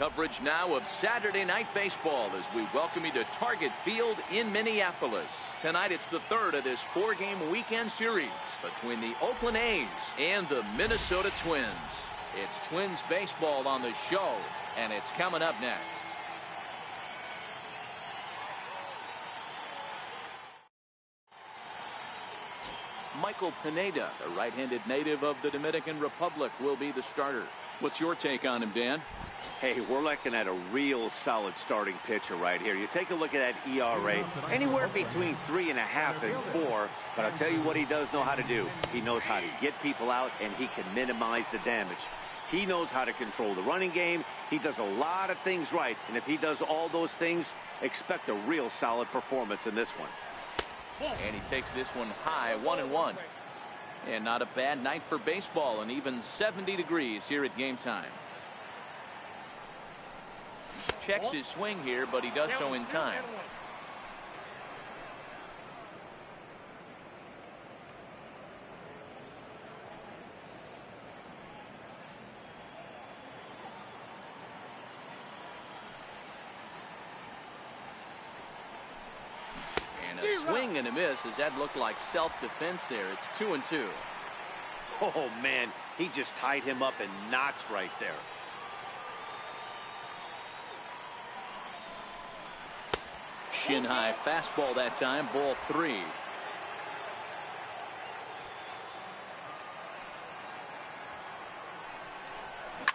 Coverage now of Saturday Night Baseball as we welcome you to Target Field in Minneapolis. Tonight it's the third of this four-game weekend series between the Oakland A's and the Minnesota Twins. It's Twins baseball on the show, and it's coming up next. Michael Pineda, a right-handed native of the Dominican Republic, will be the starter. What's your take on him, Dan? Hey, we're looking at a real solid starting pitcher right here. You take a look at that ERA, anywhere between 3.5 and 4. But I'll tell you what he does know how to do. He knows how to get people out, and he can minimize the damage. He knows how to control the running game. He does a lot of things right. And if he does all those things, expect a real solid performance in this one. And he takes this one high, 1-1. And not a bad night for baseball, and even 70 degrees here at game time. Checks his swing here, but he does so in time. Swing and a miss, as that looked like self-defense there. It's 2-2. Oh, man, he just tied him up in knots right there. Shin high fastball that time, ball 3.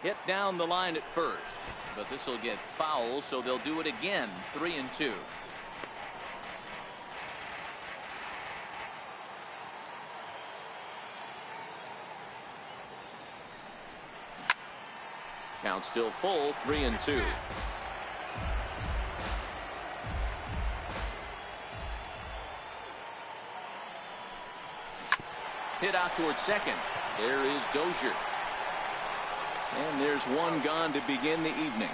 Hit down the line at first, but this will get foul, so they'll do it again. 3-2. Count still full, 3-2. Hit out towards second. There is Dozier. And there's one gone to begin the evening.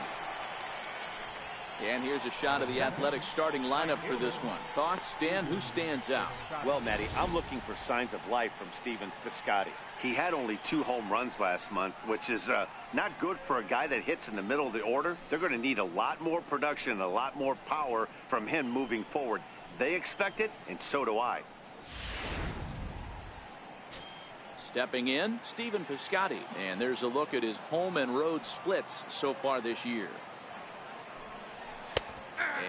And here's a shot of the Athletics starting lineup for this one. Thoughts, Dan? Who stands out? Well, Matty, I'm looking for signs of life from Stephen Piscotty. He had only 2 home runs last month, which is not good for a guy that hits in the middle of the order. They're going to need a lot more production, a lot more power from him moving forward. They expect it, and so do I. Stepping in, Stephen Piscotty. And there's a look at his home and road splits so far this year.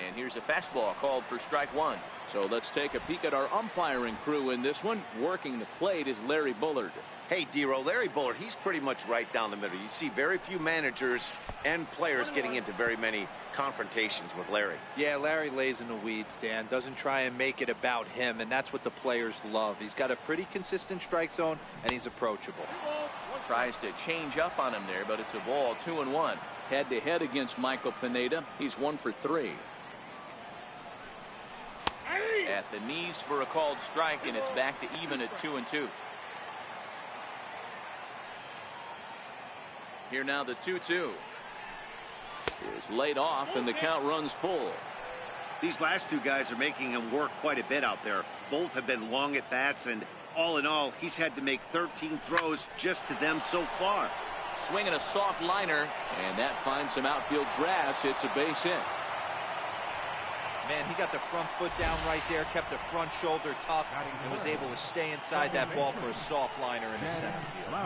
And here's a fastball called for strike 1. So let's take a peek at our umpiring crew in this one. Working the plate is Larry Bullard. Hey, D-Row, Larry Bullard, he's pretty much right down the middle. You see very few managers and players getting into very many confrontations with Larry. Yeah, Larry lays in the weeds, Dan. Doesn't try and make it about him, and that's what the players love. He's got a pretty consistent strike zone, and he's approachable. Tries to change up on him there, but it's a ball, 2-1. Head-to-head against Michael Pineda. He's 1 for 3. At the knees for a called strike, and it's back to even at 2-2. Here now the 2-2. Is laid off, and the count runs full. These last 2 guys are making him work quite a bit out there. Both have been long at bats, and all in all, he's had to make 13 throws just to them so far. Swinging a soft liner, and that finds some outfield grass. It's a base hit. Man, he got the front foot down right there, kept the front shoulder tucked, and was able to stay inside that ball for a soft liner in the center field.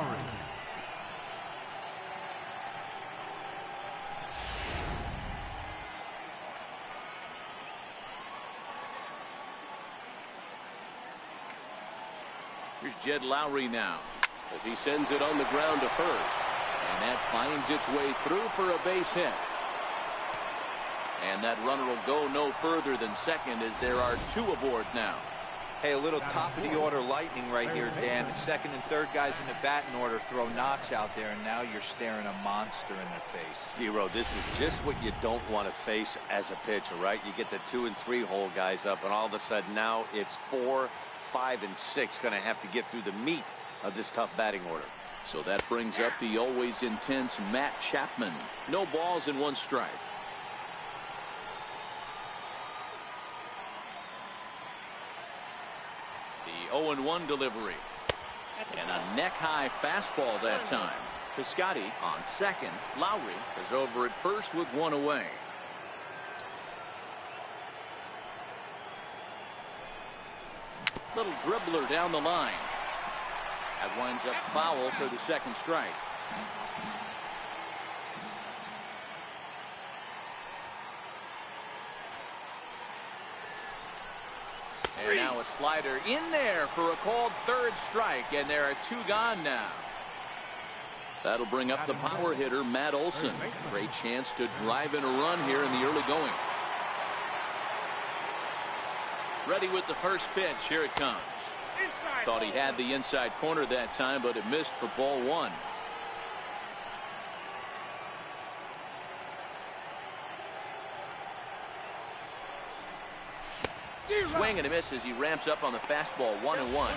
Here's Jed Lowry now as he sends it on the ground to first. And that finds its way through for a base hit. And that runner will go no further than second as there are 2 aboard now. Hey, a little top of the order lightning right here, Dan. The second and third guys in the batting order throw knocks out there, and now you're staring a monster in the face. D-Row, this is just what you don't want to face as a pitcher, right? You get the 2 and 3 hole guys up, and all of a sudden now it's 4, 5, and 6 going to have to get through the meat of this tough batting order. So that brings up the always intense Matt Chapman. No balls and 1 strike. The 0-1 delivery. And a neck-high fastball that time. Piscotty on second. Lowry is over at first with one away. Little dribbler down the line. That winds up foul for the second strike. And now a slider in there for a called third strike, and there are two gone now. That'll bring up the power hitter, Matt Olson. Great chance to drive in a run here in the early going. Ready with the first pitch. Here it comes. Thought he had the inside corner that time, but it missed for ball one. Swing and a miss as he ramps up on the fastball. 1-1.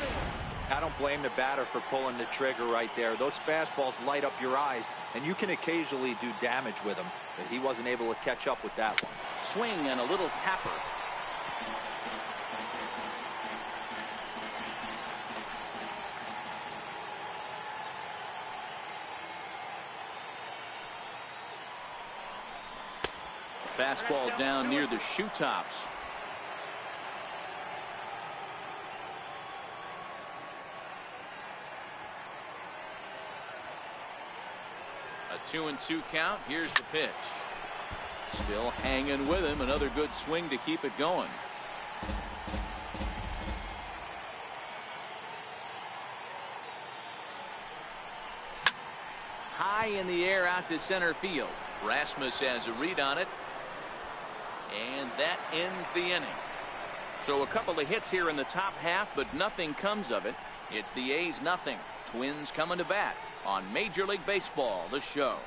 I don't blame the batter for pulling the trigger right there. Those fastballs light up your eyes, and you can occasionally do damage with them, but he wasn't able to catch up with that one. Swing and a little tapper. Fastball down near the shoe tops. A 2-2 count. Here's the pitch. Still hanging with him. Another good swing to keep it going. High in the air out to center field. Rasmus has a read on it. And that ends the inning. So a couple of hits here in the top half, but nothing comes of it. It's the A's nothing. Twins coming to bat on Major League Baseball, the show.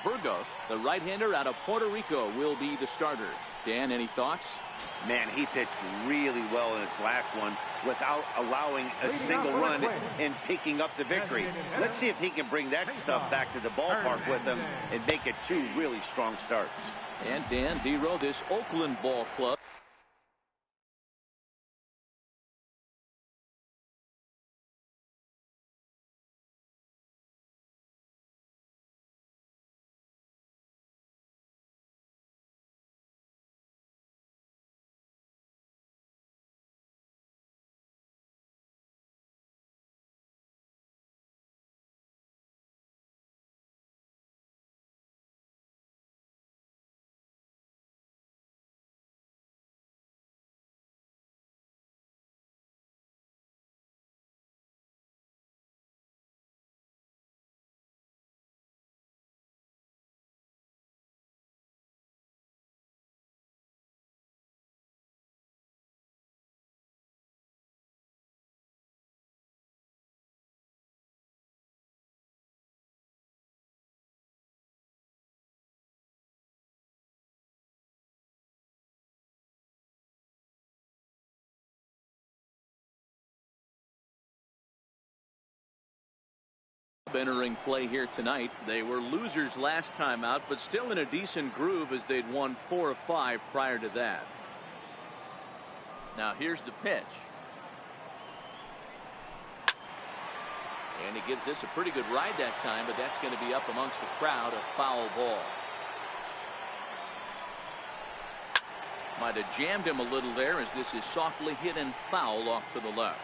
Burgos, the right-hander out of Puerto Rico, will be the starter. Dan, any thoughts? Man, he pitched really well in his last one without allowing a single run and picking up the victory. Let's see if he can bring that stuff back to the ballpark with him and make it 2 really strong starts. And Dan, Dero, this Oakland ball club. Entering play here tonight. They were losers last time out, but still in a decent groove as they'd won 4 of 5 prior to that. Now here's the pitch. And he gives this a pretty good ride that time, but that's going to be up amongst the crowd. A foul ball. Might have jammed him a little there as this is softly hit and foul off to the left.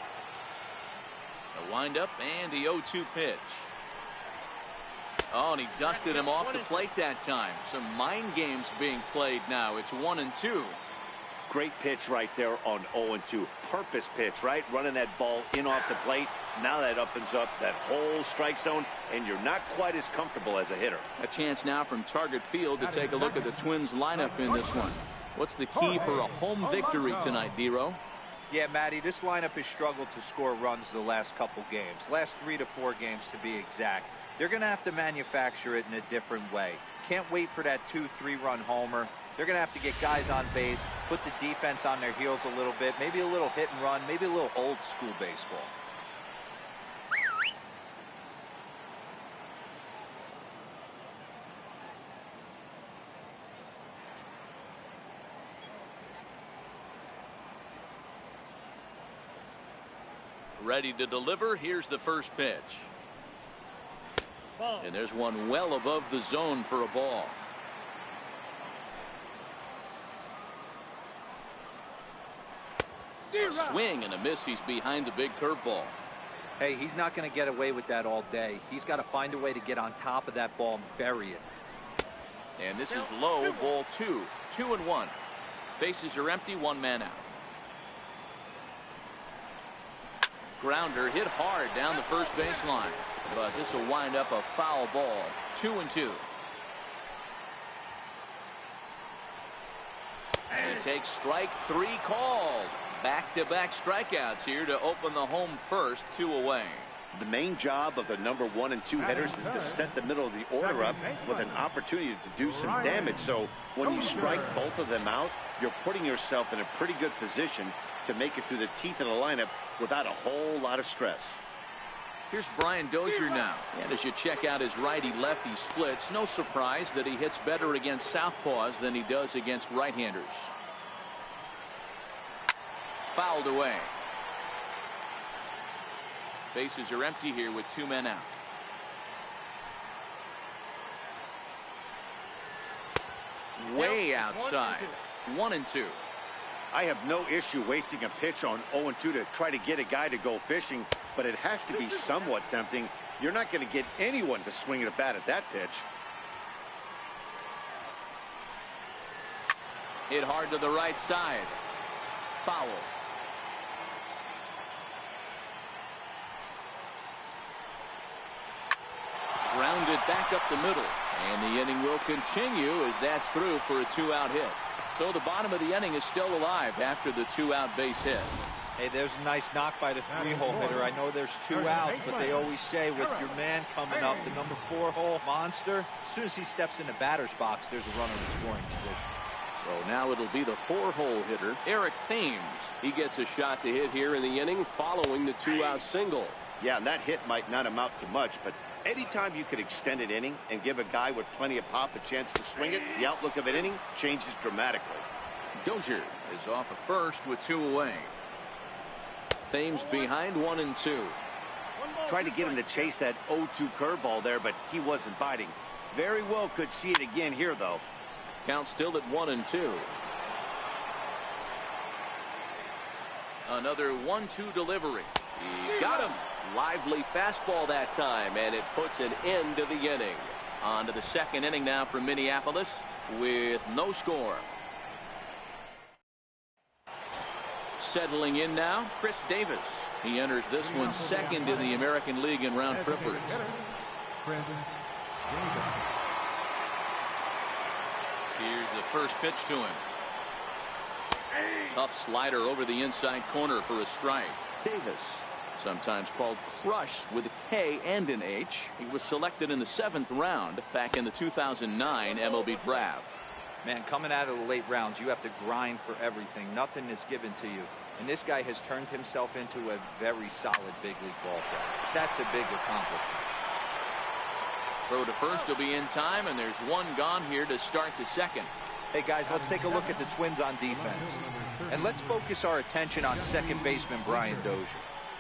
A windup and the 0-2 pitch. Oh, and he dusted him off the plate that time. Some mind games being played now. It's 1-2. Great pitch right there on 0-2. Purpose pitch, right? Running that ball in off the plate. Now that opens up that whole strike zone, and you're not quite as comfortable as a hitter. A chance now from Target Field to take a look at the Twins lineup in this one. What's the key for a home victory tonight, Dero? Yeah, Matty, this lineup has struggled to score runs the last couple games. Last 3 to 4 games to be exact. They're going to have to manufacture it in a different way. Can't wait for that 2-3 run homer. They're going to have to get guys on base, put the defense on their heels a little bit, maybe a little hit and run, maybe a little old school baseball. Ready to deliver. Here's the first pitch. And there's one well above the zone for a ball. A swing and a miss. He's behind the big curveball. Hey, he's not going to get away with that all day. He's got to find a way to get on top of that ball and bury it. And this is low, ball 2. 2-1. Bases are empty, 1 man out. Grounder hit hard down the first baseline, but this will wind up a foul ball. 2-2. And he takes strike 3 called. Back-to-back strikeouts here to open the home first. 2 away. The main job of the number 1 and 2 hitters is to set the middle of the order up with an opportunity to do some damage. So when you strike both of them out, you're putting yourself in a pretty good position to make it through the teeth of the lineup without a whole lot of stress. Here's Brian Dozier now. And as you check out his righty-lefty splits, no surprise that he hits better against southpaws than he does against right-handers. Fouled away. Bases are empty here with 2 men out. Way outside. 1-2. I have no issue wasting a pitch on 0-2 to try to get a guy to go fishing, but it has to be somewhat tempting. You're not going to get anyone to swing the bat at that pitch. Hit hard to the right side. Foul. Grounded back up the middle, and the inning will continue as that's through for a 2-out hit. So the bottom of the inning is still alive after the 2-out base hit. Hey, there's a nice knock by the 3-hole hitter. I know there's 2 outs, but they always say with your man coming up, the number 4-hole monster, as soon as he steps in the batter's box, there's a runner in scoring position. So now it'll be the 4-hole hitter, Eric Thames. He gets a shot to hit here in the inning following the 2-out single. Yeah, and that hit might not amount to much, but anytime you can extend an inning and give a guy with plenty of pop a chance to swing it, the outlook of an inning changes dramatically. Dozier is off at first with 2 away. Thames behind 1-2. Tried to get him to chase that 0-2 curveball there, but he wasn't biting. Very well could see it again here, though. Count still at 1-2. Another 1-2 delivery. He got him. Lively fastball that time, and it puts an end to the inning. On to the second inning now for Minneapolis with no score. Settling in now, Chris Davis. He enters this one second in the American League in round trippers. Here's the first pitch to him. Tough slider over the inside corner for a strike. Davis, sometimes called Crush with a K and an H. He was selected in the 7th round back in the 2009 MLB draft. Man, coming out of the late rounds, you have to grind for everything. Nothing is given to you. And this guy has turned himself into a very solid big league ball player. That's a big accomplishment. Throw to first will be in time, and there's one gone here to start the second. Hey, guys, let's take a look at the Twins on defense. And let's focus our attention on second baseman Brian Dozier.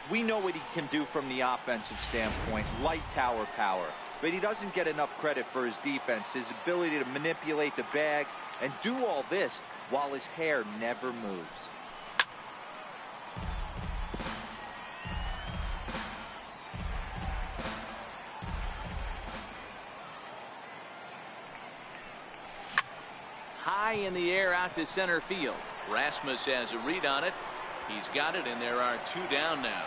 We know what he can do from the offensive standpoint, light tower power. But he doesn't get enough credit for his defense, his ability to manipulate the bag and do all this while his hair never moves. High in the air out to center field. Rasmus has a read on it. He's got it, and there are 2 down now.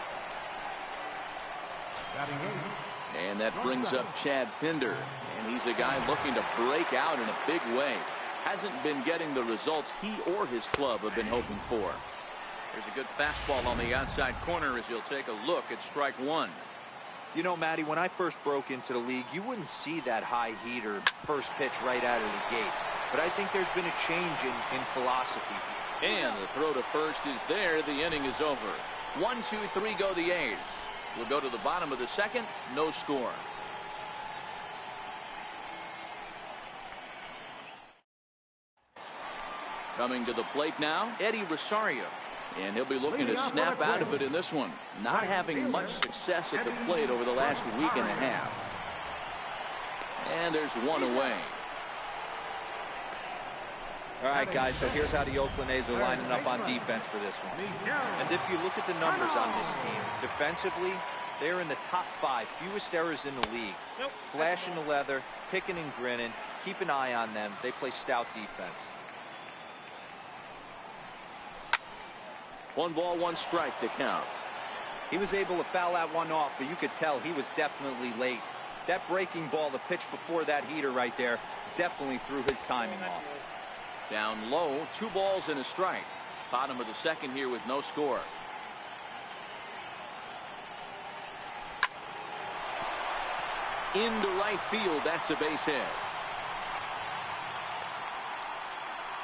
And that brings up Chad Pinder, and he's a guy looking to break out in a big way. Hasn't been getting the results he or his club have been hoping for. There's a good fastball on the outside corner as he'll take a look at strike 1. You know, Matty, when I first broke into the league, you wouldn't see that high heater first pitch right out of the gate. But I think there's been a change in philosophy. And the throw to first is there. The inning is over. 1, 2, 3 go the A's. We'll go to the bottom of the second. No score. Coming to the plate now, Eddie Rosario. And he'll be looking to snap out of it in this one. Not having much success at the plate over the last week and a half. And there's 1 away. All right, guys, so here's how the Oakland A's are lining up on defense for this one. And if you look at the numbers on this team, defensively, they're in the top 5, fewest errors in the league. Flashing the leather, picking and grinning, keep an eye on them. They play stout defense. 1 ball, 1 strike to count. He was able to foul that one off, but you could tell he was definitely late. That breaking ball, the pitch before that heater right there, definitely threw his timing off. Down low, 2 balls and a strike. Bottom of the second here with no score. Into right field, that's a base hit.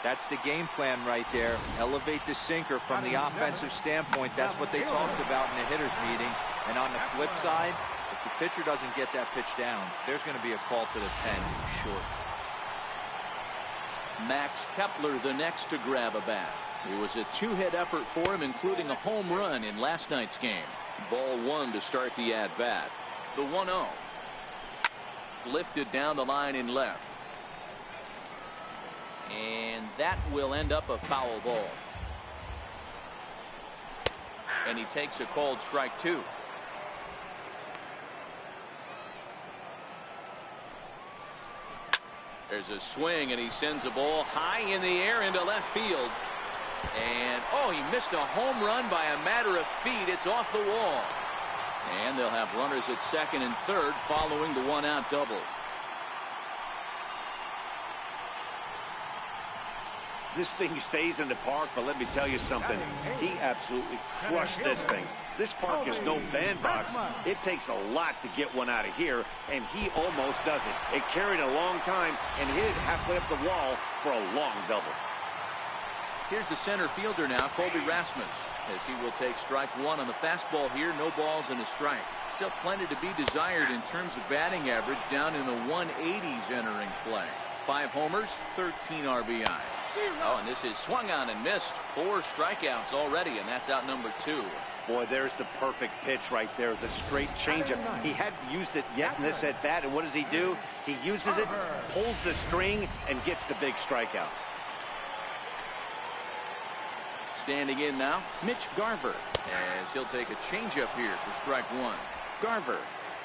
That's the game plan right there. Elevate the sinker from the offensive standpoint. That's what they talked about in the hitters meeting. And on the flip side, if the pitcher doesn't get that pitch down, there's going to be a call to the 10 short. Max Kepler the next to grab a bat. It was a 2-hit effort for him, including a home run in last night's game. Ball 1 to start the at-bat. The 1-0. Lifted down the line in left. And that will end up a foul ball. And he takes a called strike 2. There's a swing, and he sends a ball high in the air into left field. And, oh, he missed a home run by a matter of feet. It's off the wall. And they'll have runners at second and third following the 1-out double. This thing stays in the park, but let me tell you something. He absolutely crushed this thing. This park is no bandbox. It takes a lot to get one out of here, and he almost does it. It carried a long time and hit it halfway up the wall for a long double. Here's the center fielder now, Colby Rasmus, as he will take strike one on the fastball here. No balls and a strike. Still plenty to be desired in terms of batting average, down in the 180s entering play. 5 homers, 13 RBIs. Oh, and this is swung on and missed. 4 strikeouts already, and that's out number 2. Boy, there's the perfect pitch right there, the straight changeup. He hadn't used it yet in this at bat, and what does he do? He uses it, pulls the string, and gets the big strikeout. Standing in now, Mitch Garver, as he'll take a changeup here for strike one. Garver,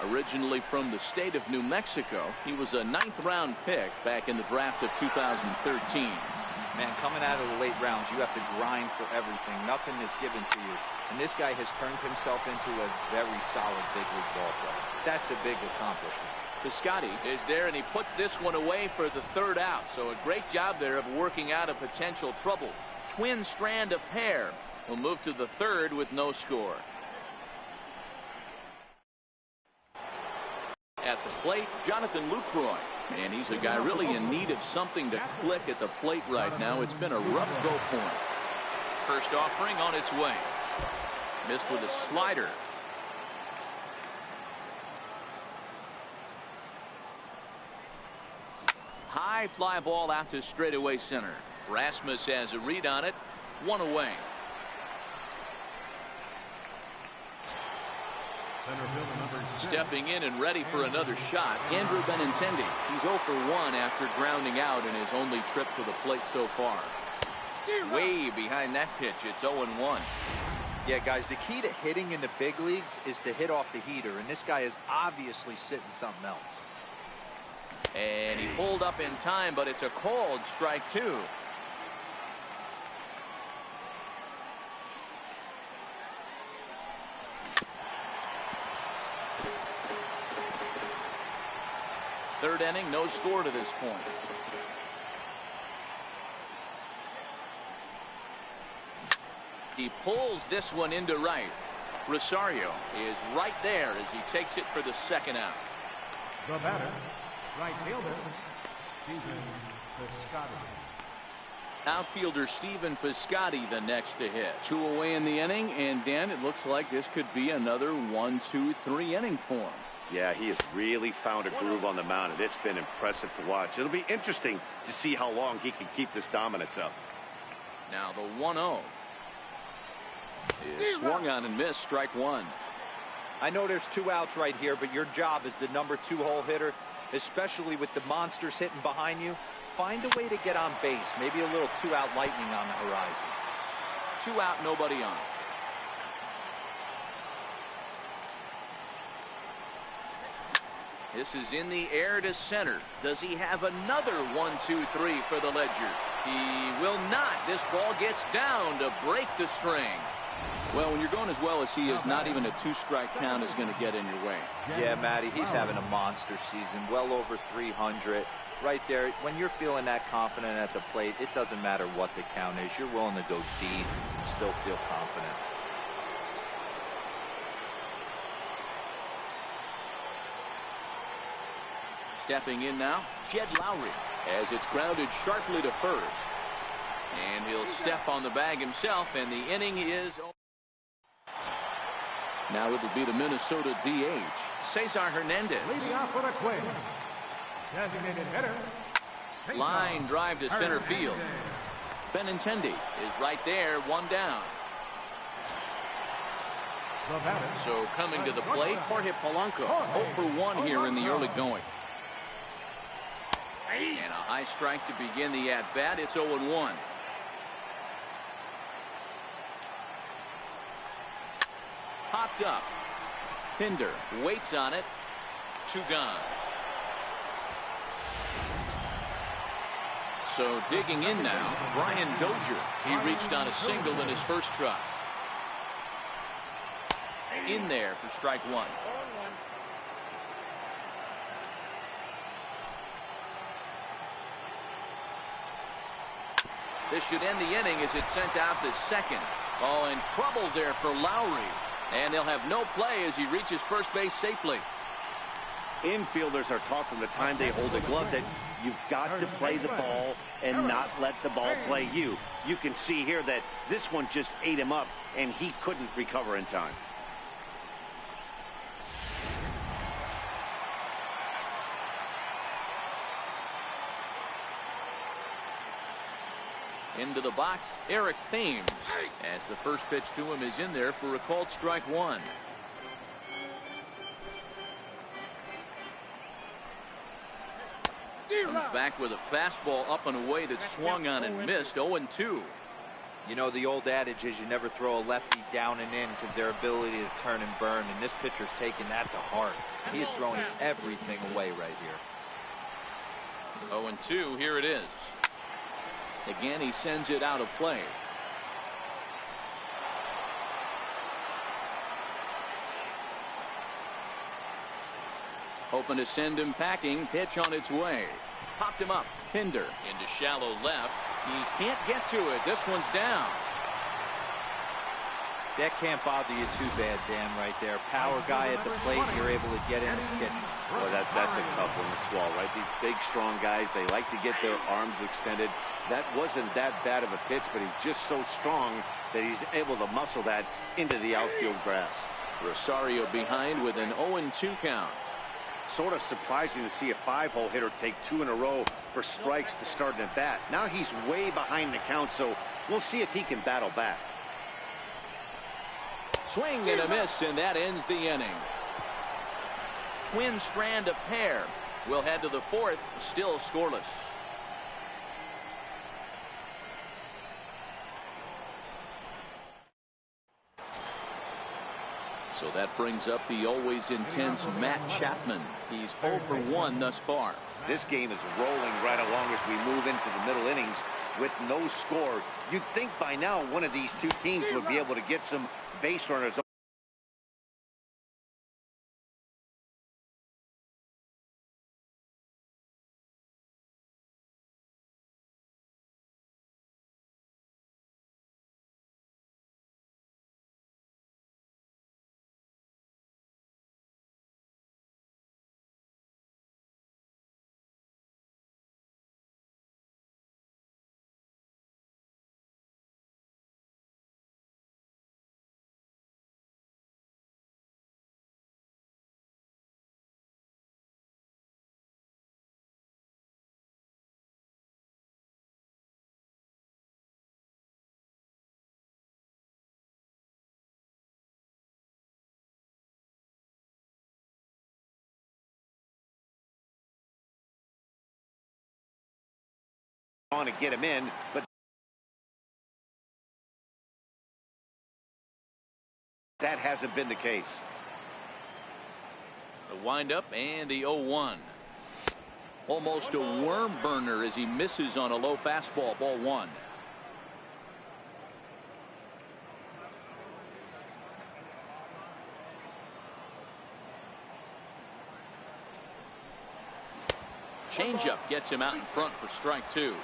originally from the state of New Mexico, he was a 9th-round pick back in the draft of 2013. Man, coming out of the late rounds, you have to grind for everything. Nothing is given to you. And this guy has turned himself into a very solid big league ball player. That's a big accomplishment. Piscotty is there, and he puts this one away for the 3rd out. So a great job there of working out of potential trouble. Twin strand of pair. Will move to the 3rd with no score. At the plate, Jonathan Lucroy. And he's a guy really in need of something to click at the plate right now. It's been a rough go for him. First offering on its way. Missed with a slider. High fly ball out to straightaway center. Rasmus has a read on it. 1 away. Stepping in and ready for another shot, Andrew Benintendi. He's 0 for 1 after grounding out in his only trip to the plate so far. Way behind that pitch. It's 0-1. Yeah, guys, the key to hitting in the big leagues is to hit off the heater, and this guy is obviously sitting something else. And he pulled up in time, but it's a called strike 2. Third inning, no score to this point. He pulls this one into right. Rosario is right there as he takes it for the 2nd out. The batter, right fielder, Stephen Piscotty. Outfielder Stephen Piscotty the next to hit. 2 away in the inning, and Dan, it looks like this could be another 1-2-3 inning for him. Yeah, he has really found a groove on the mound, and it's been impressive to watch. It'll be interesting to see how long he can keep this dominance up. Now the 1-0 is swung on and missed. Strike 1. I know there's 2 outs right here, but your job as the number 2 hole hitter, especially with the monsters hitting behind you, find a way to get on base. Maybe a little 2-out lightning on the horizon. 2 out, nobody on. This is in the air to center. Does he have another 1-2-3 for the Ledger? He will not. This ball gets down to break the string. Well, when you're going as well as he is, not even a 2-strike count is going to get in your way. Yeah, Matty, he's having a monster season, well over 300. Right there, when you're feeling that confident at the plate, it doesn't matter what the count is. You're willing to go deep and still feel confident. Stepping in now, Jed Lowry, as it's grounded sharply to first. And he'll step on the bag himself, and the inning is over. Now it'll be the Minnesota DH, Cesar Hernandez. Leading off with a quick. Designated hitter. Line drive to center field. Benintendi is right there, 1 down. So coming to the plate, Jorge Polanco, 0 for 1 here in the early going. And a high strike to begin the at-bat. It's 0-1. Popped up. Pinder waits on it. 2 gone. So digging in now, Brian Dozier. He reached on a single in his first try. In there for strike 1. This should end the inning as it's sent out to second. Oh, and trouble there for Lowry. And they'll have no play as he reaches first base safely. Infielders are taught from the time they hold the glove that you've got to play the ball and not let the ball play you. You can see here that this one just ate him up, and he couldn't recover in time. Into the box, Eric Thames, as the first pitch to him is in there for a called strike one. Comes back with a fastball up and away that swung on and missed. 0-2. You know, the old adage is you never throw a lefty down and in because their ability to turn and burn, and this pitcher's taking that to heart. He is throwing everything away right here. 0-2, here it is. Again, he sends it out of play. Hoping to send him packing. Pitch on its way. Popped him up. Pinder into shallow left. He can't get to it. This one's down. That can't bother you too bad, Dan, right there. Power guy at the plate, you're able to get in his kitchen. Well, that's a tough one to swallow, right? These big, strong guys, they like to get their arms extended. That wasn't that bad of a pitch, but he's just so strong that he's able to muscle that into the outfield grass. Rosario behind with an 0-2 count. Sort of surprising to see a 5-hole hitter take 2 in a row for strikes to start an at bat. Now he's way behind the count, so we'll see if he can battle back. Swing and a miss, and that ends the inning. Twin strand of pair. We'll head to the fourth, still scoreless. So that brings up the always intense Matt Chapman. He's 0 for 1 thus far. This game is rolling right along as we move into the middle innings with no score. You'd think by now one of these two teams would be able to get some base runners. On to get him in, but that hasn't been the case. The windup and the 0-1. Almost a worm burner as he misses on a low fastball. Ball one. Changeup gets him out in front for strike two.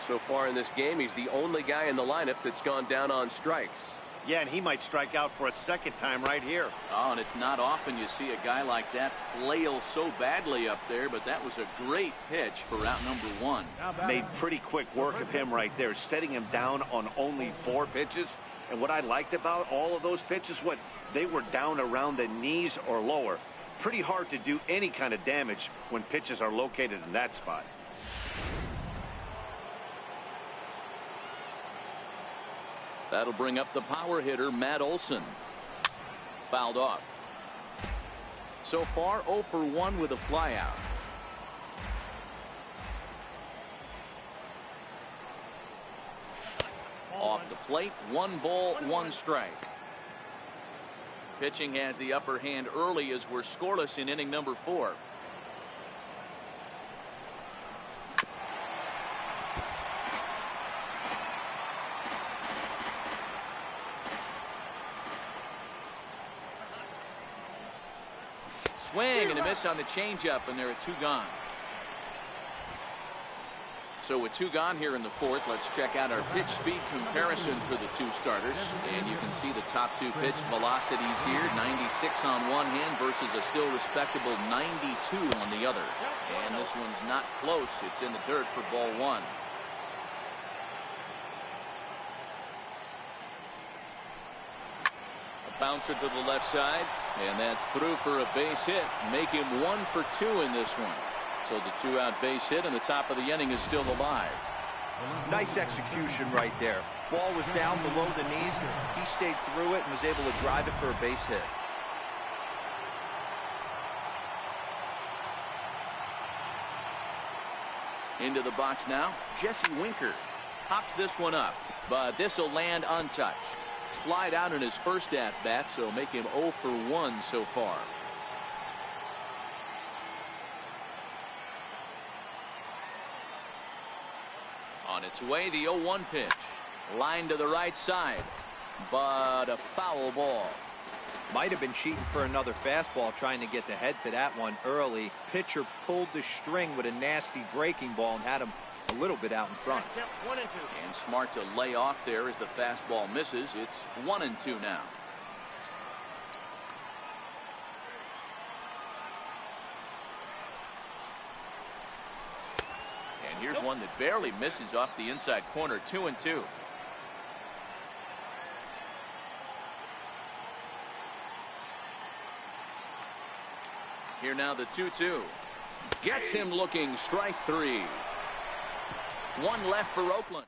So far in this game, he's the only guy in the lineup that's gone down on strikes. Yeah, and he might strike out for a second time right here. Oh, and it's not often you see a guy like that flail so badly up there, but that was a great pitch for out number one. Made pretty quick work of him right there, setting him down on only 4 pitches. And what I liked about all of those pitches, they were down around the knees or lower. Pretty hard to do any kind of damage when pitches are located in that spot. That'll bring up the power hitter, Matt Olson. Fouled off. So far, 0 for 1 with a flyout. Off the plate, 1 ball, 1 strike. Pitching has the upper hand early as we're scoreless in inning number 4. Swing and a miss on the changeup, and there are 2 gone. So with 2 gone here in the 4th, let's check out our pitch speed comparison for the 2 starters. And you can see the top 2 pitch velocities here. 96 on one hand versus a still respectable 92 on the other. And this one's not close. It's in the dirt for ball 1. A bouncer to the left side. And that's through for a base hit. Make him 1 for 2 in this one. So the 2-out base hit and the top of the inning is still alive. Nice execution right there. Ball was down below the knees. He stayed through it and was able to drive it for a base hit. Into the box now, Jesse Winker pops this one up, but this will land untouched. Flied out in his first at-bat, so make him 0 for 1 so far. On its way, the 0-1 pitch. Line to the right side, but a foul ball. Might have been cheating for another fastball, trying to get the head to that one early. Pitcher pulled the string with a nasty breaking ball and had him a little bit out in front. And smart to lay off there as the fastball misses. It's 1-2 now. And here's one that barely misses off the inside corner. 2-2. Here now the 2-2. Gets him looking. Strike 3. 1 left for Oakland.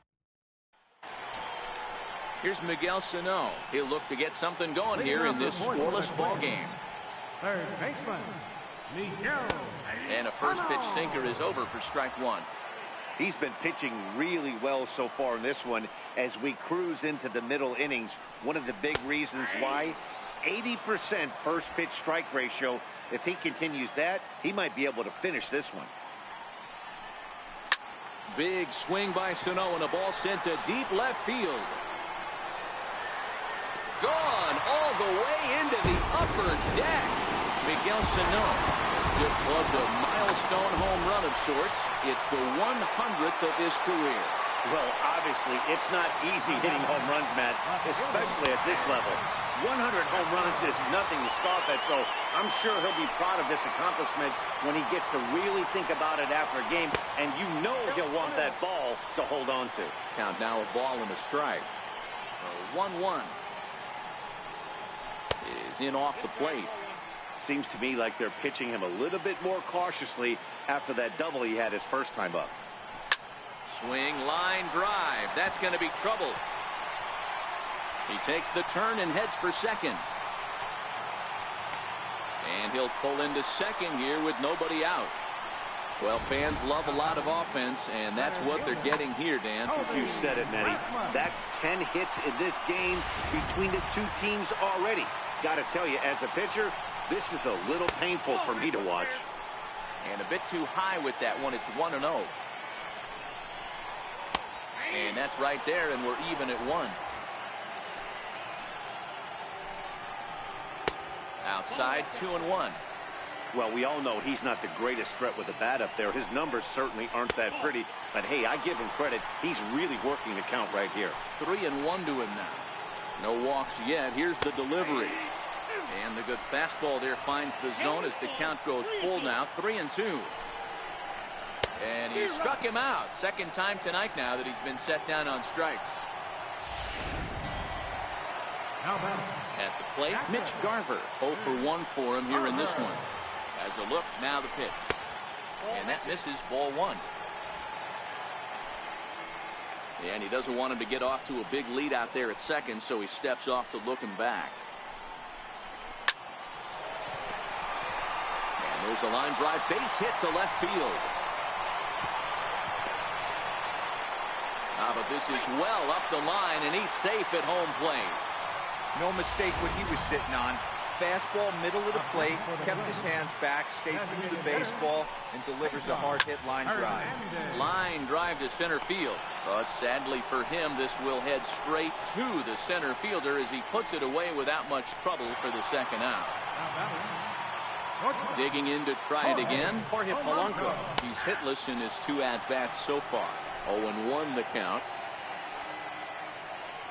Here's Miguel Sano. He'll look to get something going here in this scoreless ball game. Third baseman, Miguel. And a first pitch sinker is over for strike 1. He's been pitching really well so far in this one as we cruise into the middle innings. One of the big reasons why, 80% first pitch strike ratio. If he continues that, he might be able to finish this one. Big swing by Sano and a ball sent to deep left field. Gone all the way into the upper deck. Miguel Sano has just plugged a milestone home run of sorts. It's the 100th of his career. Well, obviously, it's not easy hitting home runs, Matt, especially at this level. 100 home runs is nothing to scoff at, so I'm sure he'll be proud of this accomplishment when he gets to really think about it after a game, and you know he'll want that ball to hold on to. Count now a ball and a strike. 1-1 is in off the plate. Seems to me like they're pitching him a little bit more cautiously after that double he had his first time up. Swing, line drive. That's going to be trouble. He takes the turn and heads for second. And he'll pull into second here with nobody out. Well, fans love a lot of offense, and that's what they're getting here, Dan. You said it, Matty. That's 10 hits in this game between the 2 teams already. Got to tell you, as a pitcher, this is a little painful for me to watch. And a bit too high with that one. It's 1-0. And that's right there, and we're even at 1. Outside, 2-1. Well, we all know he's not the greatest threat with the bat up there. His numbers certainly aren't that pretty. But, hey, I give him credit. He's really working the count right here. 3-1 to him now. No walks yet. Here's the delivery. And the good fastball there finds the zone as the count goes full now. 3-2. And he struck him out. Second time tonight now that he's been set down on strikes. At the plate, Mitch Garver. 0 for 1 for him here in this one. As a look, now the pitch. And that misses, ball 1. And he doesn't want him to get off to a big lead out there at second, so he steps off to look him back. And there's a line drive base hit to left field. But this is well up the line, and he's safe at home plate. No mistake what he was sitting on. Fastball, middle of the plate, kept his hands back, stayed through the baseball, and delivers a hard-hit line drive. Line drive to center field. But sadly for him, this will head straight to the center fielder as he puts it away without much trouble for the second out. Digging in to try it again. Jorge Polanco. He's hitless in his 2 at-bats so far. 0-1 the count.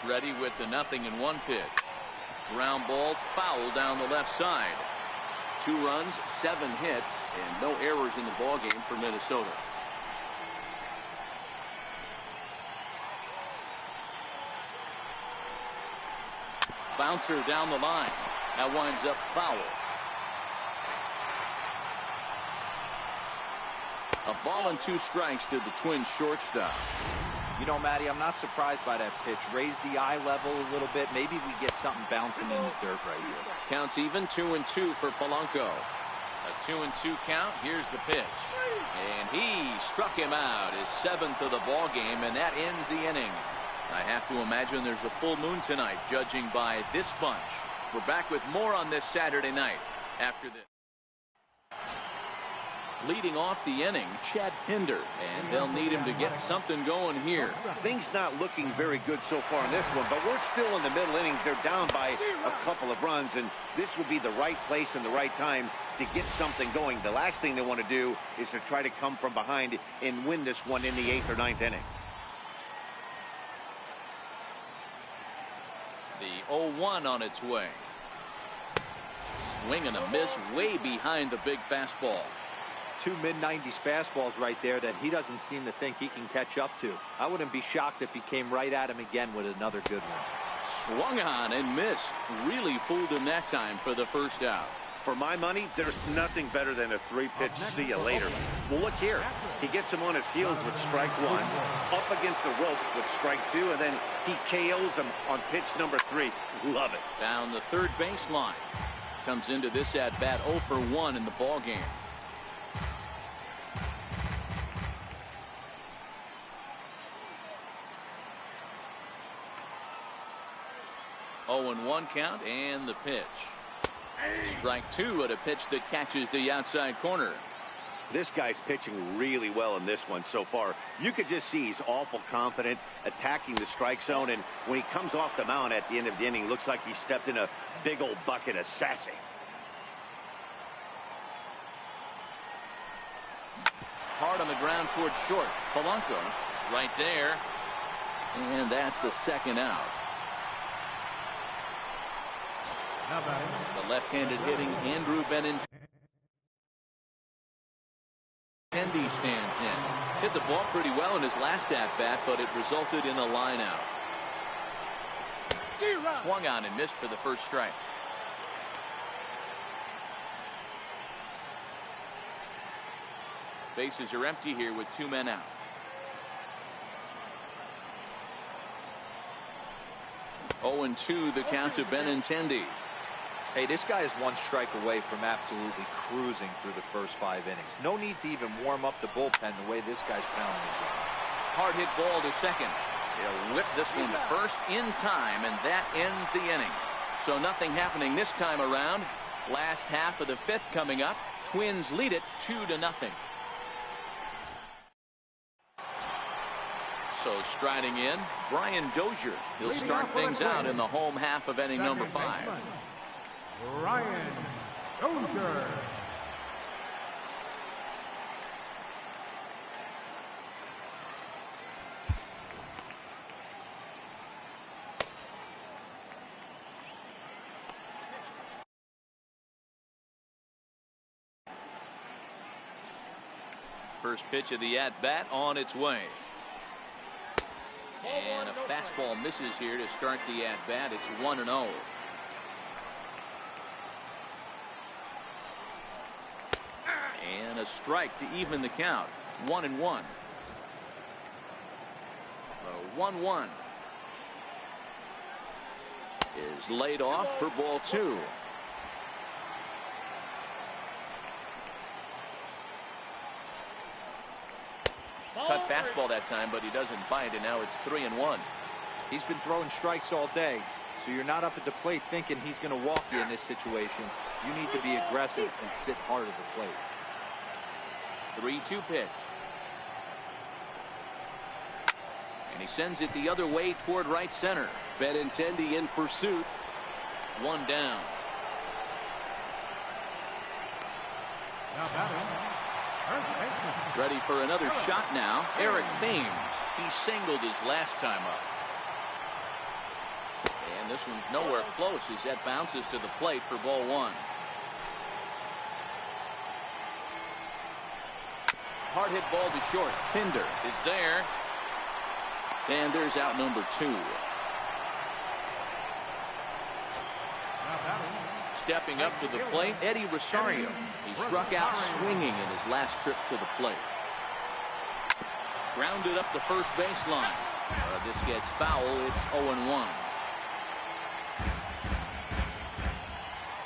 Ready with the 0-1 pitch. Ground ball foul down the left side. 2 runs, 7 hits, and no errors in the ballgame for Minnesota. Bouncer down the line. That winds up foul. A ball and 2 strikes to the Twins shortstop. You know, Matty, I'm not surprised by that pitch. Raise the eye level a little bit. Maybe we get something bouncing in the dirt right here. Counts even, 2-2 for Polanco. A 2-2 count. Here's the pitch. And he struck him out, his 7th of the ball game, and that ends the inning. I have to imagine there's a full moon tonight, judging by this bunch. We're back with more on this Saturday night after this. Leading off the inning, Chad Pinder, and they'll need him to get something going here. Things not looking very good so far in this one, but we're still in the middle innings. They're down by a couple of runs, and this would be the right place and the right time to get something going. The last thing they want to do is to try to come from behind and win this one in the 8th or 9th inning. The 0-1 on its way. Swing and a miss way behind the big fastball. 2 mid-90s fastballs right there that he doesn't seem to think he can catch up to. I wouldn't be shocked if he came right at him again with another good one. Swung on and missed. Really fooled him that time for the first out. For my money, there's nothing better than a 3-pitch see you later. Well, look here. He gets him on his heels with strike 1, up against the ropes with strike 2, and then he KOs him on pitch number 3. Love it. Down the third baseline. Comes into this at-bat 0 for 1 in the ball game. Oh, and 1 count, and the pitch. Strike 2 at a pitch that catches the outside corner. This guy's pitching really well in this one so far. You could just see he's awful confident attacking the strike zone, and when he comes off the mound at the end of the inning, looks like he stepped in a big old bucket of sassy. Hard on the ground towards short. Polanco right there, and that's the 2nd out. The left-handed hitting Andrew Benintendi stands in. Hit the ball pretty well in his last at-bat, but it resulted in a line out. Swung on and missed for the first strike. Bases are empty here with 2 men out. Oh, and 2 the count to Benintendi. Hey, this guy is 1 strike away from absolutely cruising through the first 5 innings. No need to even warm up the bullpen the way this guy's pounding his zone. Hard hit ball to second. He'll whip this one to first in time, and that ends the inning. So nothing happening this time around. Last half of the 5th coming up. Twins lead it 2-0. So striding in, Brian Dozier. He'll start things out in the home half of inning number 5. Brian Dozier. First pitch of the at-bat on its way. And a fastball misses here to start the at-bat. It's 1-0. And a strike to even the count. 1-1. 1-1 is laid off for ball 2. Cut fastball that time, but he doesn't bite, and now it's 3-1. He's been throwing strikes all day, so you're not up at the plate thinking he's going to walk you in this situation. You need to be aggressive and sit hard at the plate. 3-2 pitch. And he sends it the other way toward right center. Benintendi in pursuit. 1 down. Now batting, first baseman. Ready for another shot now. Eric Thames. He singled his last time up. And this one's nowhere close as that bounces to the plate for ball one. Hard hit ball to short. Pinder is there. And there's out number 2. Now batting, Stepping up to the plate, Eddie Rosario. He struck out swinging in his last trip to the plate. Grounded up the first baseline. This gets foul. It's 0-1.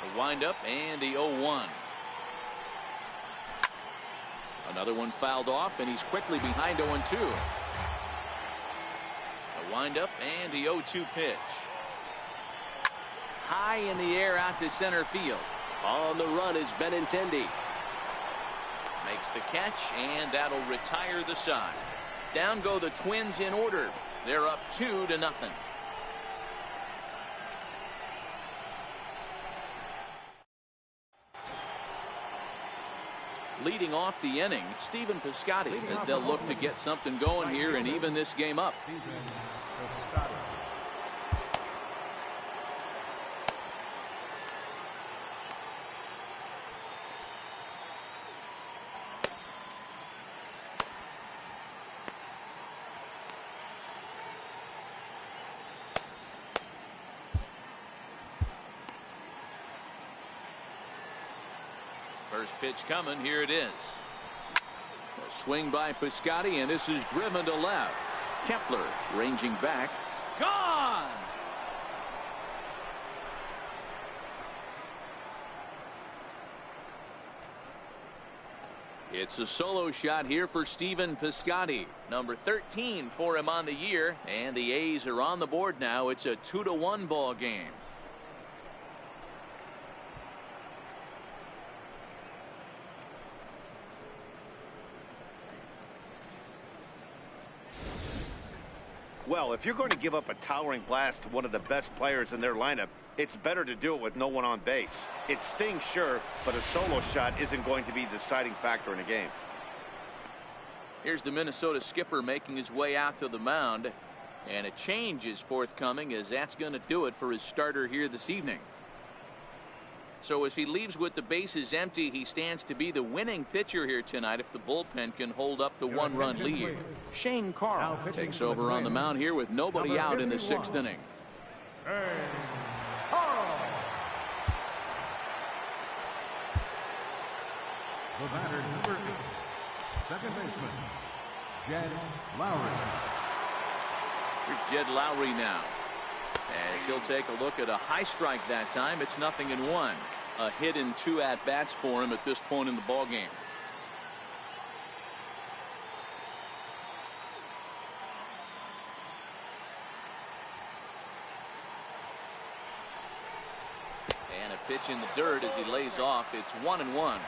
The windup and the 0-1. Another one fouled off, and he's quickly behind 0-2. The windup and the 0-2 pitch. High in the air out to center field. On the run is Benintendi. Makes the catch, and that'll retire the side. Down go the Twins in order. They're up 2-0. Leading off the inning, Stephen Piscotty, as they'll look to get something going here and even this game up. First pitch coming. Here it is. A swing by Piscotty, and this is driven to left. Kepler ranging back. Gone! It's a solo shot here for Stephen Piscotty. Number 13 for him on the year, and the A's are on the board now. It's a 2-1 ball game. Well, if you're going to give up a towering blast to one of the best players in their lineup, it's better to do it with no one on base. It stings, sure, but a solo shot isn't going to be the deciding factor in a game. Here's the Minnesota skipper making his way out to the mound, and a change is forthcoming, as that's going to do it for his starter here this evening. So as he leaves with the bases empty, he stands to be the winning pitcher here tonight if the bullpen can hold up the one-run lead. Shane Carl takes over on the mound here with nobody out in the 6th inning. The batter, number 8, second baseman, Jed Lowry. Here's Jed Lowry now, as he'll take a look at a high strike that time. It's 0-1. A hit in 2 at-bats for him at this point in the ball game. And a pitch in the dirt as he lays off. It's 1-1.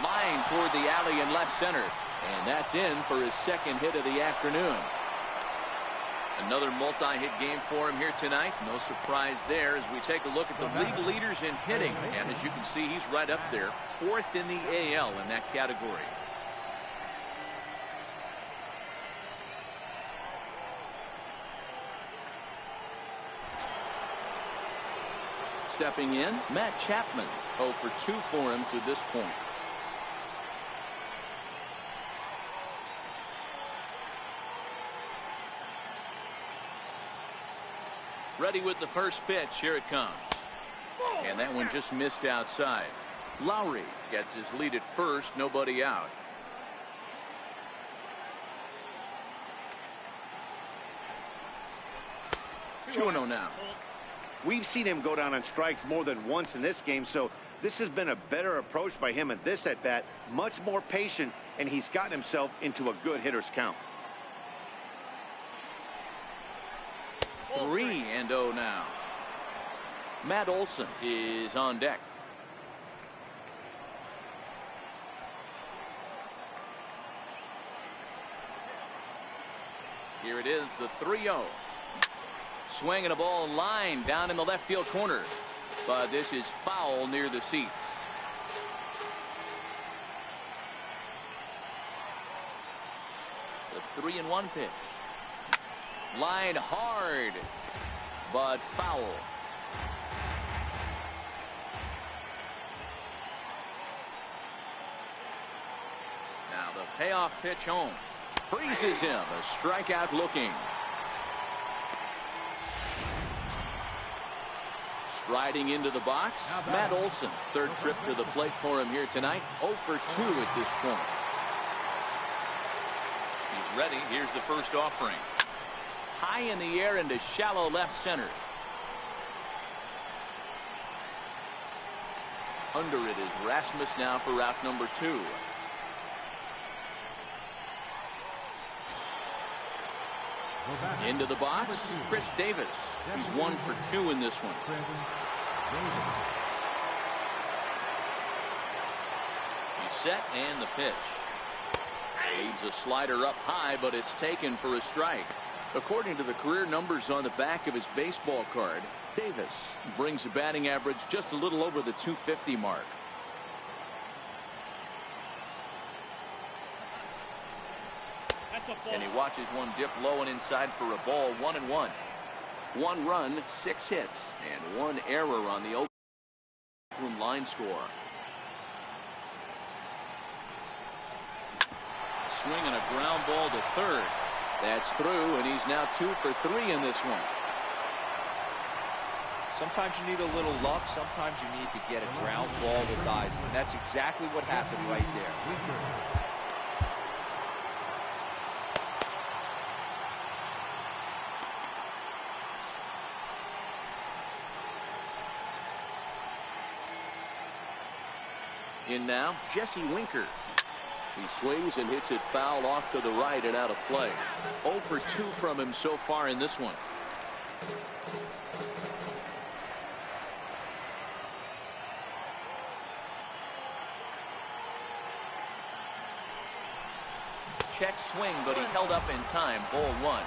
Line toward the alley in left center. And that's in for his second hit of the afternoon. Another multi-hit game for him here tonight. No surprise there as we take a look at the league leaders in hitting. And as you can see, he's right up there, 4th in the AL in that category. Stepping in, Matt Chapman. 0 for 2 for him to this point. Ready with the first pitch. Here it comes. And that one just missed outside. Lowry gets his lead at first. Nobody out. Two and 0 now. We've seen him go down on strikes more than once in this game, so this has been a better approach by him at this at-bat. Much more patient, and he's gotten himself into a good hitter's count. 3-0 now. Matt Olson is on deck. Here it is, the 3-0. Swinging a ball line down in the left field corner. But this is foul near the seats. The 3-1 pitch. Line hard, but foul. Now the payoff pitch home. Freezes him. A strikeout looking. Striding into the box, Matt Olson. Third trip to the plate for him here tonight. 0 for 2 at this point. He's ready. Here's the first offering. High in the air into shallow left center. Under it is Rasmus now for route number 2. Into the box, Chris Davis. He's 1 for 2 in this one. He's set and the pitch. Leads a slider up high, but it's taken for a strike. According to the career numbers on the back of his baseball card, Davis brings a batting average just a little over the 250 mark. And he watches one dip low and inside for a ball. 1-1. 1 run, 6 hits, and 1 error on the Oakland line score. Swinging a ground ball to third. That's through, and he's now 2 for 3 in this one. Sometimes you need a little luck. Sometimes you need to get a ground ball with eyes, and that's exactly what happened right there. In now, Jesse Winker. He swings and hits it foul off to the right and out of play. 0 for 2 from him so far in this one. Check swing, but he held up in time. Ball 1.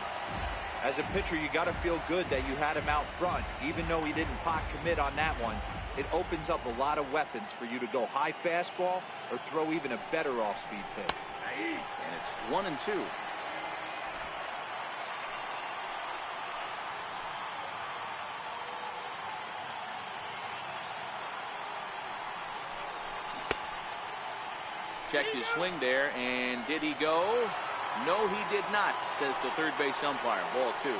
As a pitcher, you got to feel good that you had him out front, even though he didn't pot commit on that one. It opens up a lot of weapons for you to go high fastball or throw even a better off-speed pitch. And it's 1-2. Checked his swing there, and did he go? No, he did not, says the third base umpire. Ball 2.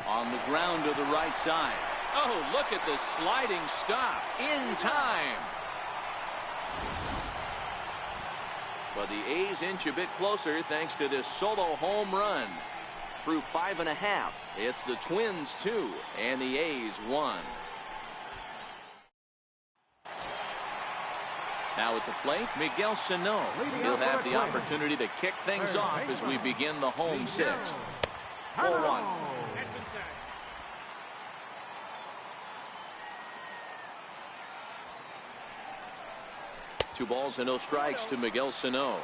On the ground to the right side. Oh, look at the sliding stop in time. But the A's inch a bit closer thanks to this solo home run. Through 5.5. It's the Twins 2 and the A's 1. Now at the plate, Miguel Sano. He'll have the opportunity to kick things off as we begin the home 6th. 4-1. 2 balls and no strikes to Miguel Sano.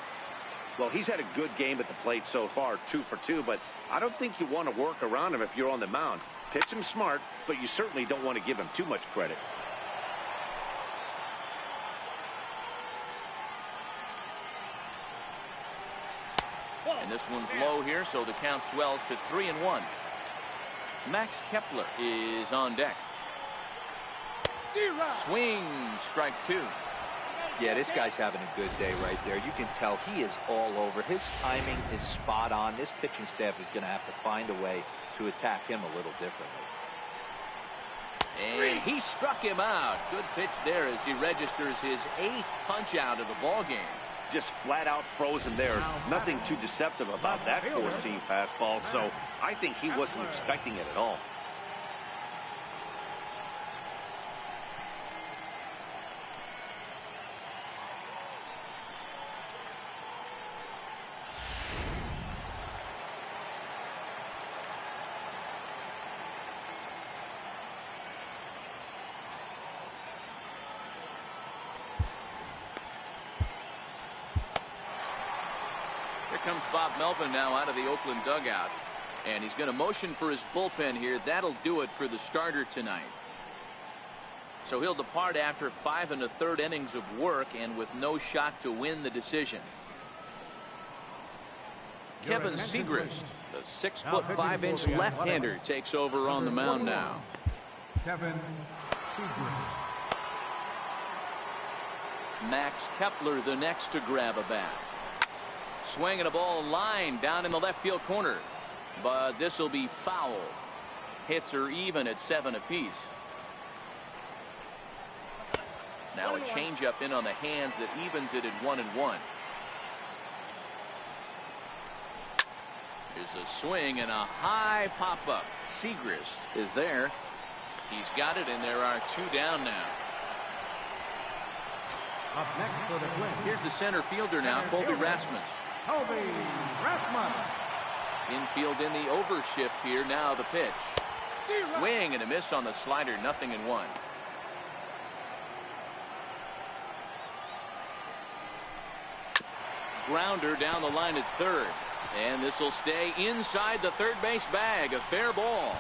Well, he's had a good game at the plate so far, 2 for 2, but I don't think you want to work around him if you're on the mound. Pitch him smart, but you certainly don't want to give him too much credit. And this one's low here, so the count swells to 3-1. Max Kepler is on deck. Swing, strike 2. Yeah, this guy's having a good day right there. You can tell he is all over. His timing is spot on. This pitching staff is going to have to find a way to attack him a little differently. And he struck him out. Good pitch there as he registers his 8th punch out of the ball game. Just flat out frozen there. Nothing too deceptive about that four-seam fastball, so I think he wasn't expecting it at all. comes Bob Melvin now out of the Oakland dugout. And he's going to motion for his bullpen here. That'll do it for the starter tonight. So he'll depart after 5 1/3 innings of work and with no shot to win the decision. Kevin Segrist, the 6'5" left-hander, takes over on the mound now. Kevin Segrist. Max Kepler the next to grab a bat. Swinging a ball line down in the left field corner. But this will be foul. Hits are even at 7 apiece. Now a changeup in on the hands that evens it at 1-1. Here's a swing and a high pop-up. Segrist is there. He's got it, and there are 2 down now. Up next for the Twins. Here's the center fielder now, Colby Rasmus. Colby Rasmus. Infield in the overshift here. Now the pitch. Swing and a miss on the slider. 0-1. Grounder down the line at third. And this will stay inside the third base bag. A fair ball.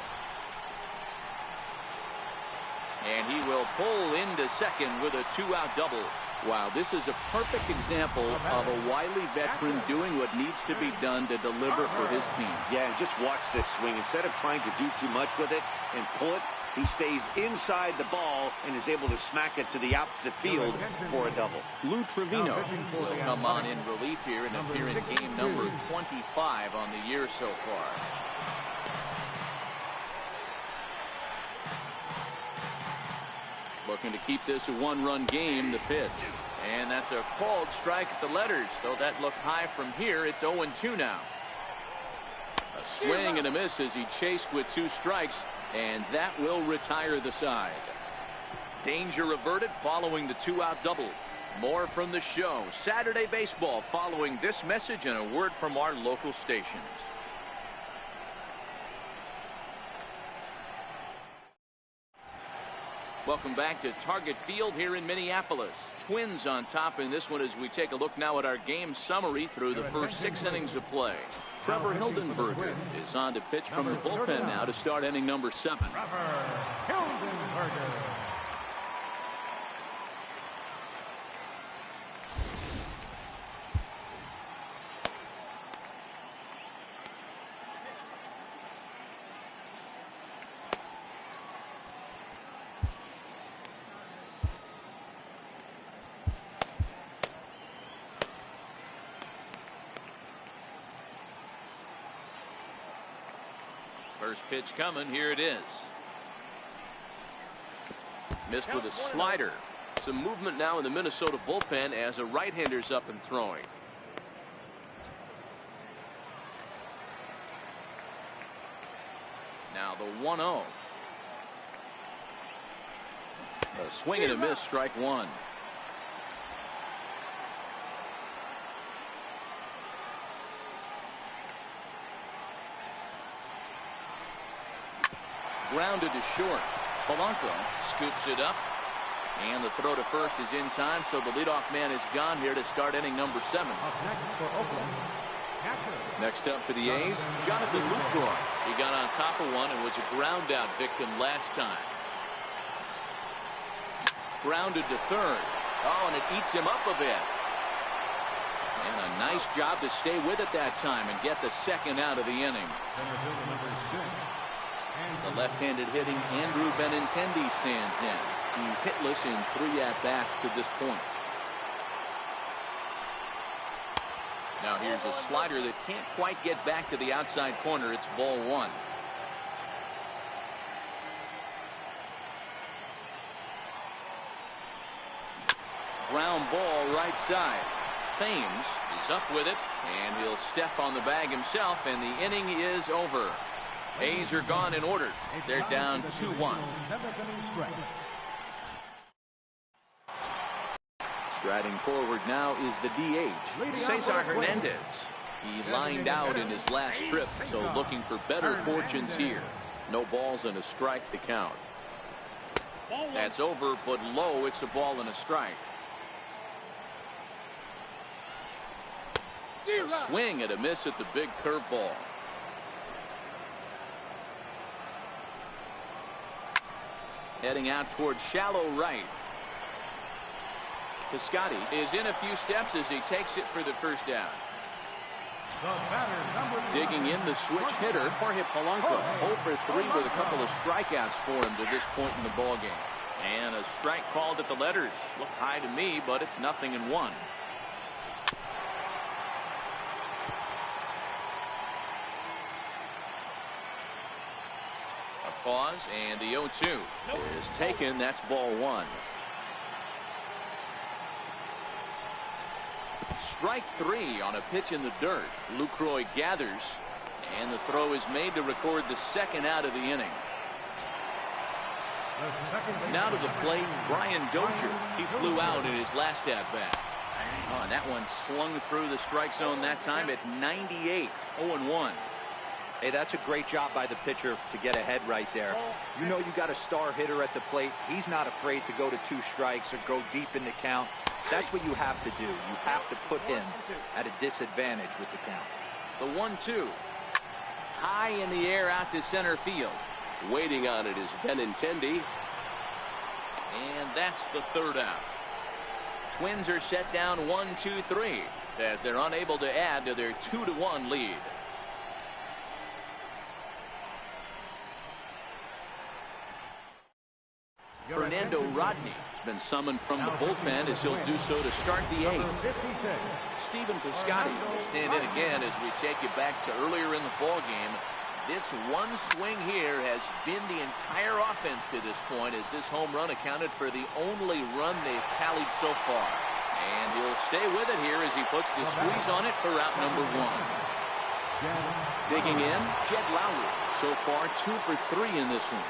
And he will pull into second with a 2-out double. Wow, this is a perfect example of a wily veteran doing what needs to be done to deliver for his team. Yeah, and just watch this swing. Instead of trying to do too much with it and pull it, he stays inside the ball and is able to smack it to the opposite field for a double. Lou Trevino will come on in relief here and appear in game number 25 on the year so far. Looking to keep this a 1-run game. The pitch. And that's a called strike at the letters. Though that looked high from here, it's 0-2 now. A swing and a miss as he chased with 2 strikes. And that will retire the side. Danger averted following the 2-out double. More from the show. Saturday Baseball following this message and a word from our local stations. Welcome back to Target Field here in Minneapolis. Twins on top in this one as we take a look now at our game summary through the first 6 innings of play. Trevor Hildenberger is on to pitch from the bullpen now to start inning number 7. Trevor Hildenberger. First pitch coming. Here it is. Missed with a slider. Some movement now in the Minnesota bullpen as a right-hander's up and throwing. Now the 1-0. A swing and a miss, strike 1. Grounded to short. Polanco scoops it up. And the throw to first is in time, so the leadoff man is gone here to start inning number 7. Up next for Oakland. Next up for the A's, Jonathan Lucroy. He got on top of one and was a ground out victim last time. Grounded to third. Oh, and it eats him up a bit. And a nice job to stay with it that time and get the second out of the inning. The left-handed hitting Andrew Benintendi stands in. He's hitless in 3 at-bats to this point. Now here's a slider that can't quite get back to the outside corner. It's ball 1. Ground ball right side. Thames is up with it, and he'll step on the bag himself, and the inning is over. A's are gone in order. They're down 2-1. Striding forward now is the DH, Cesar Hernandez. He lined out in his last trip, so looking for better fortunes here. No balls and a strike to count. That's over, but low. It's a ball and a strike. A swing and a miss at the big curveball. Heading out towards shallow right. Piscotty is in a few steps as he takes it for the first down. Digging in the switch hitter, Jorge Polanco, 0 for 3 with a couple of strikeouts for him to this point in the ball game. And a strike called at the letters. Looked high to me, but it's 0-1. A pause, and the 0-2 is taken. That's ball 1. Strike 3 on a pitch in the dirt. Lucroy gathers, and the throw is made to record the second out of the inning. Now to the plate, Brian Dozier. He flew out in his last at-bat. Oh, and that one slung through the strike zone that time at 98, 0-1. Hey, that's a great job by the pitcher to get ahead right there. You know you got a star hitter at the plate. He's not afraid to go to 2 strikes or go deep in the count. That's what you have to do. You have to put him at a disadvantage with the count. The 1-2. High in the air out to center field. Waiting on it is Benintendi. And that's the third out. Twins are set down 1-2-3 as they're unable to add to their 2-1 lead. Fernando Rodney has been summoned from the bullpen as he'll do so to start the 8th. Stephen Piscotty will stand in again as we take you back to earlier in the ball game. This one swing here has been the entire offense to this point, as this home run accounted for the only run they've tallied so far. And he'll stay with it here as he puts the squeeze on it for out number 1. Digging in, Jed Lowry. So far 2 for 3 in this one.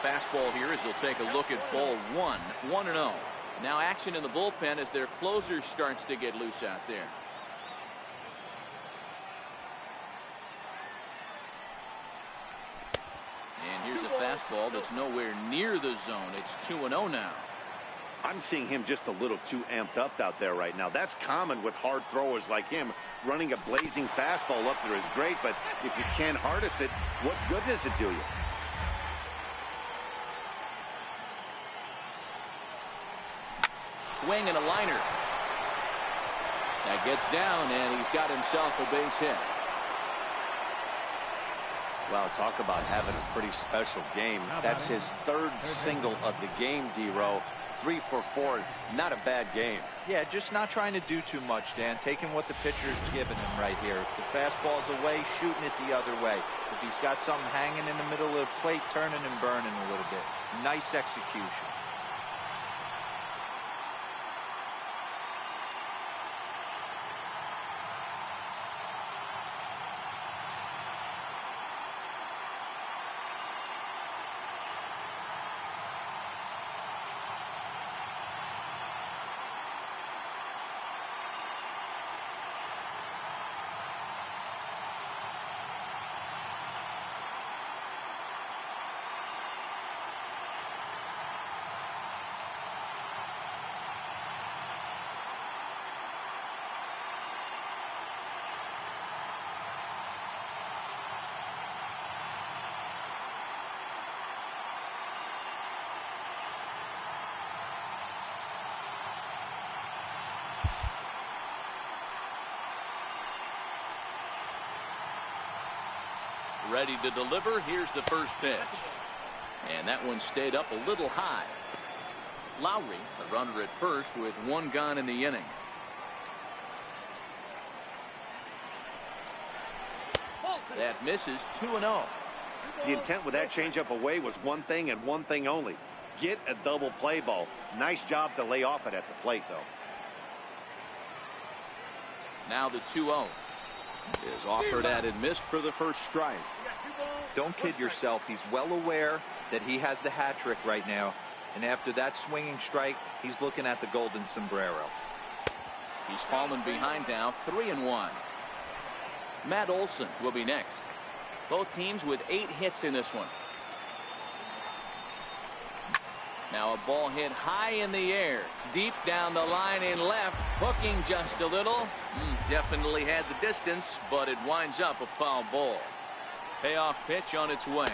Fastball here as he'll take a look at ball 1, 1-0. Now action in the bullpen as their closer starts to get loose out there. And here's a fastball that's nowhere near the zone. It's 2-0 now. I'm seeing him just a little too amped up out there right now. That's common with hard throwers like him. Running a blazing fastball up there is great, but if you can't harness it, what good does it do you? Swing and a liner. That gets down, and he's got himself a base hit. Well, talk about having a pretty special game. That's his 3rd single of the game, D-Row. 3 for 4. Not a bad game. Yeah, just not trying to do too much, Dan. Taking what the pitcher's giving him right here. If the fastball's away, shooting it the other way. If he's got something hanging in the middle of the plate, turning and burning a little bit. Nice execution. Ready to deliver. Here's the first pitch. And that one stayed up a little high. Lowry, a runner at first with 1 gone in the inning. That misses. 2-0. The intent with that changeup away was one thing and one thing only. Get a double play ball. Nice job to lay off it at the plate, though. Now the 2-0 is offered at and missed for the first strike. Don't kid yourself. He's well aware that he has the hat trick right now. And after that swinging strike, he's looking at the golden sombrero. He's fallen behind now, 3-1. Matt Olson will be next. Both teams with 8 hits in this one. Now a ball hit high in the air, deep down the line in left, hooking just a little. Definitely had the distance, but it winds up a foul ball. Payoff pitch on its way.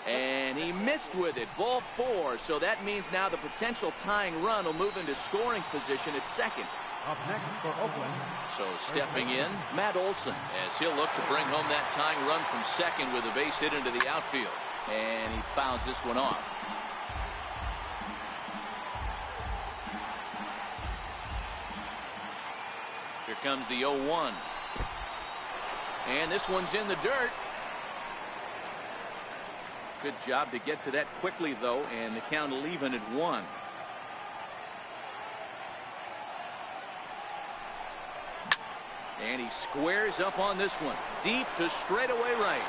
And he missed with it. Ball 4. So that means now the potential tying run will move into scoring position at second. Up next for Oakland. So stepping in, Matt Olson, as he'll look to bring home that tying run from second with a base hit into the outfield. And he fouls this one off. Here comes the 0-1. And this one's in the dirt. Good job to get to that quickly, though, and the count will even at 1. And he squares up on this one. Deep to straightaway right.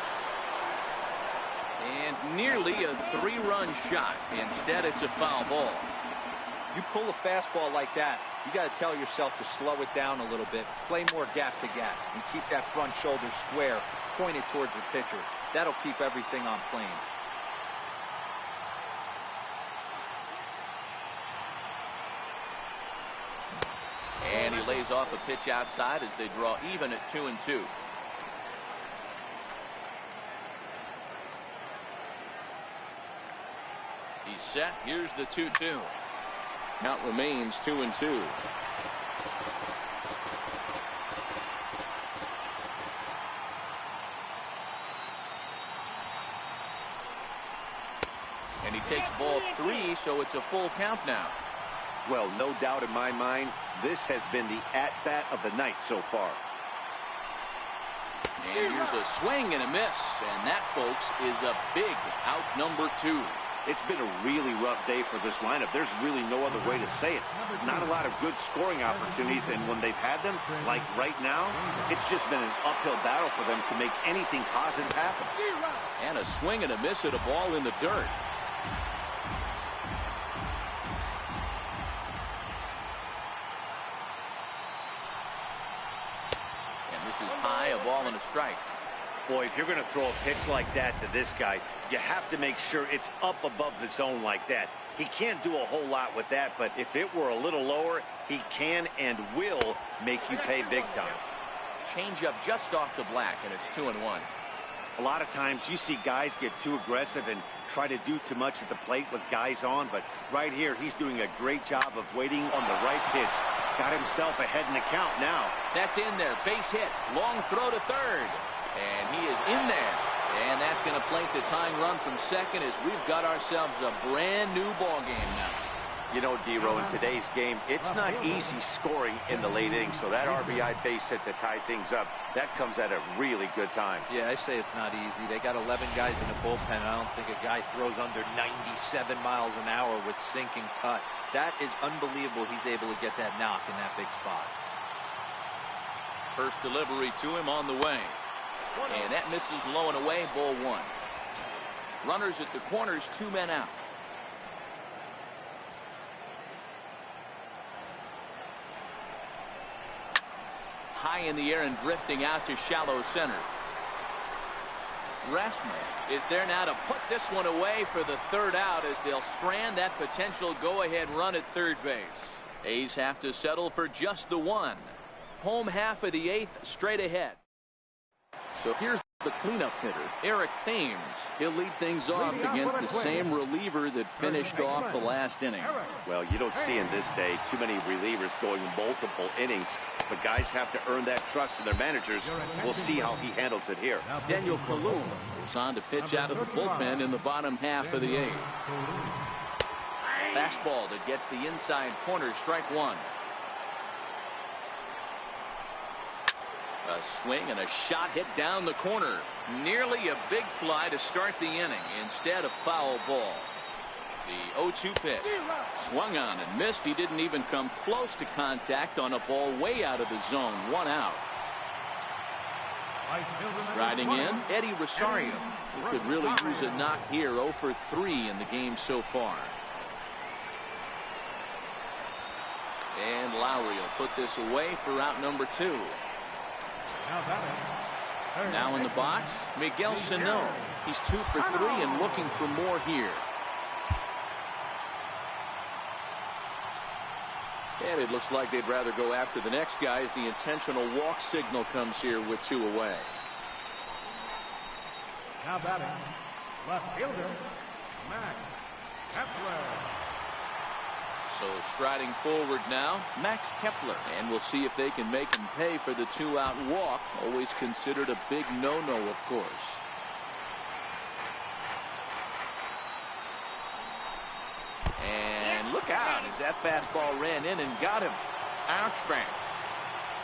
And nearly a 3-run shot. Instead, it's a foul ball. You pull a fastball like that, you got to tell yourself to slow it down a little bit, play more gap to gap, and keep that front shoulder square, pointed towards the pitcher. That'll keep everything on plane. And he lays off a pitch outside as they draw even at 2-2. He's set. Here's the 2-2. Count remains 2-2. And he takes ball 3, so it's a full count now. Well, no doubt in my mind, this has been the at-bat of the night so far. And here's a swing and a miss. And that, folks, is a big out number 2. It's been a really rough day for this lineup. There's really no other way to say it. Not a lot of good scoring opportunities, and when they've had them, like right now, it's just been an uphill battle for them to make anything positive happen. And a swing and a miss at a ball in the dirt. And this is high, a ball and a strike. Boy, if you're going to throw a pitch like that to this guy, you have to make sure it's up above the zone like that. He can't do a whole lot with that, but if it were a little lower, he can and will make you pay big time. Change up just off the black, and it's 2-1. A lot of times you see guys get too aggressive and try to do too much at the plate with guys on, but right here he's doing a great job of waiting on the right pitch. Got himself ahead in the count now. That's in there. Base hit. Long throw to third. And he is in there. And that's going to plate the tying run from second as we've got ourselves a brand new ball game now. You know, D-Row, in today's game, it's not easy scoring in the late innings, so that RBI base hit to tie things up, that comes at a really good time. Yeah, I say it's not easy. They got 11 guys in the bullpen. I don't think a guy throws under 97 miles an hour with sinking cut. That is unbelievable he's able to get that knock in that big spot. First delivery to him on the way. And that misses low and away, ball 1. Runners at the corners, 2 men out. High in the air and drifting out to shallow center. Rasmus is there now to put this one away for the third out as they'll strand that potential go-ahead run at third base. A's have to settle for just the 1. Home half of the 8th, straight ahead. So here's the cleanup hitter, Eric Thames. He'll lead things off against the same reliever that finished off the last inning. Well, you don't see in this day too many relievers going multiple innings, but guys have to earn that trust from their managers. We'll see how he handles it here. Daniel Kalum goes on to pitch out of the bullpen in the bottom half of the 8th. Fastball that gets the inside corner, strike 1. A swing and a shot hit down the corner. Nearly a big fly to start the inning. Instead, a foul ball. The 0-2 pitch. Swung on and missed. He didn't even come close to contact on a ball way out of the zone. 1 out. Striding in, Eddie Rosario. He could really use a knock here. 0 for 3 in the game so far. And Lowry will put this away for out number 2. Now in the box, Miguel Sano. He's 2 for 3 and looking for more here. And it looks like they'd rather go after the next guy as the intentional walk signal comes here with 2 away. Now batting, left fielder, Max Kepler. So striding forward now, Max Kepler. And we'll see if they can make him pay for the 2-out walk. Always considered a big no-no, of course. And look out as that fastball ran in and got him. Ouchback.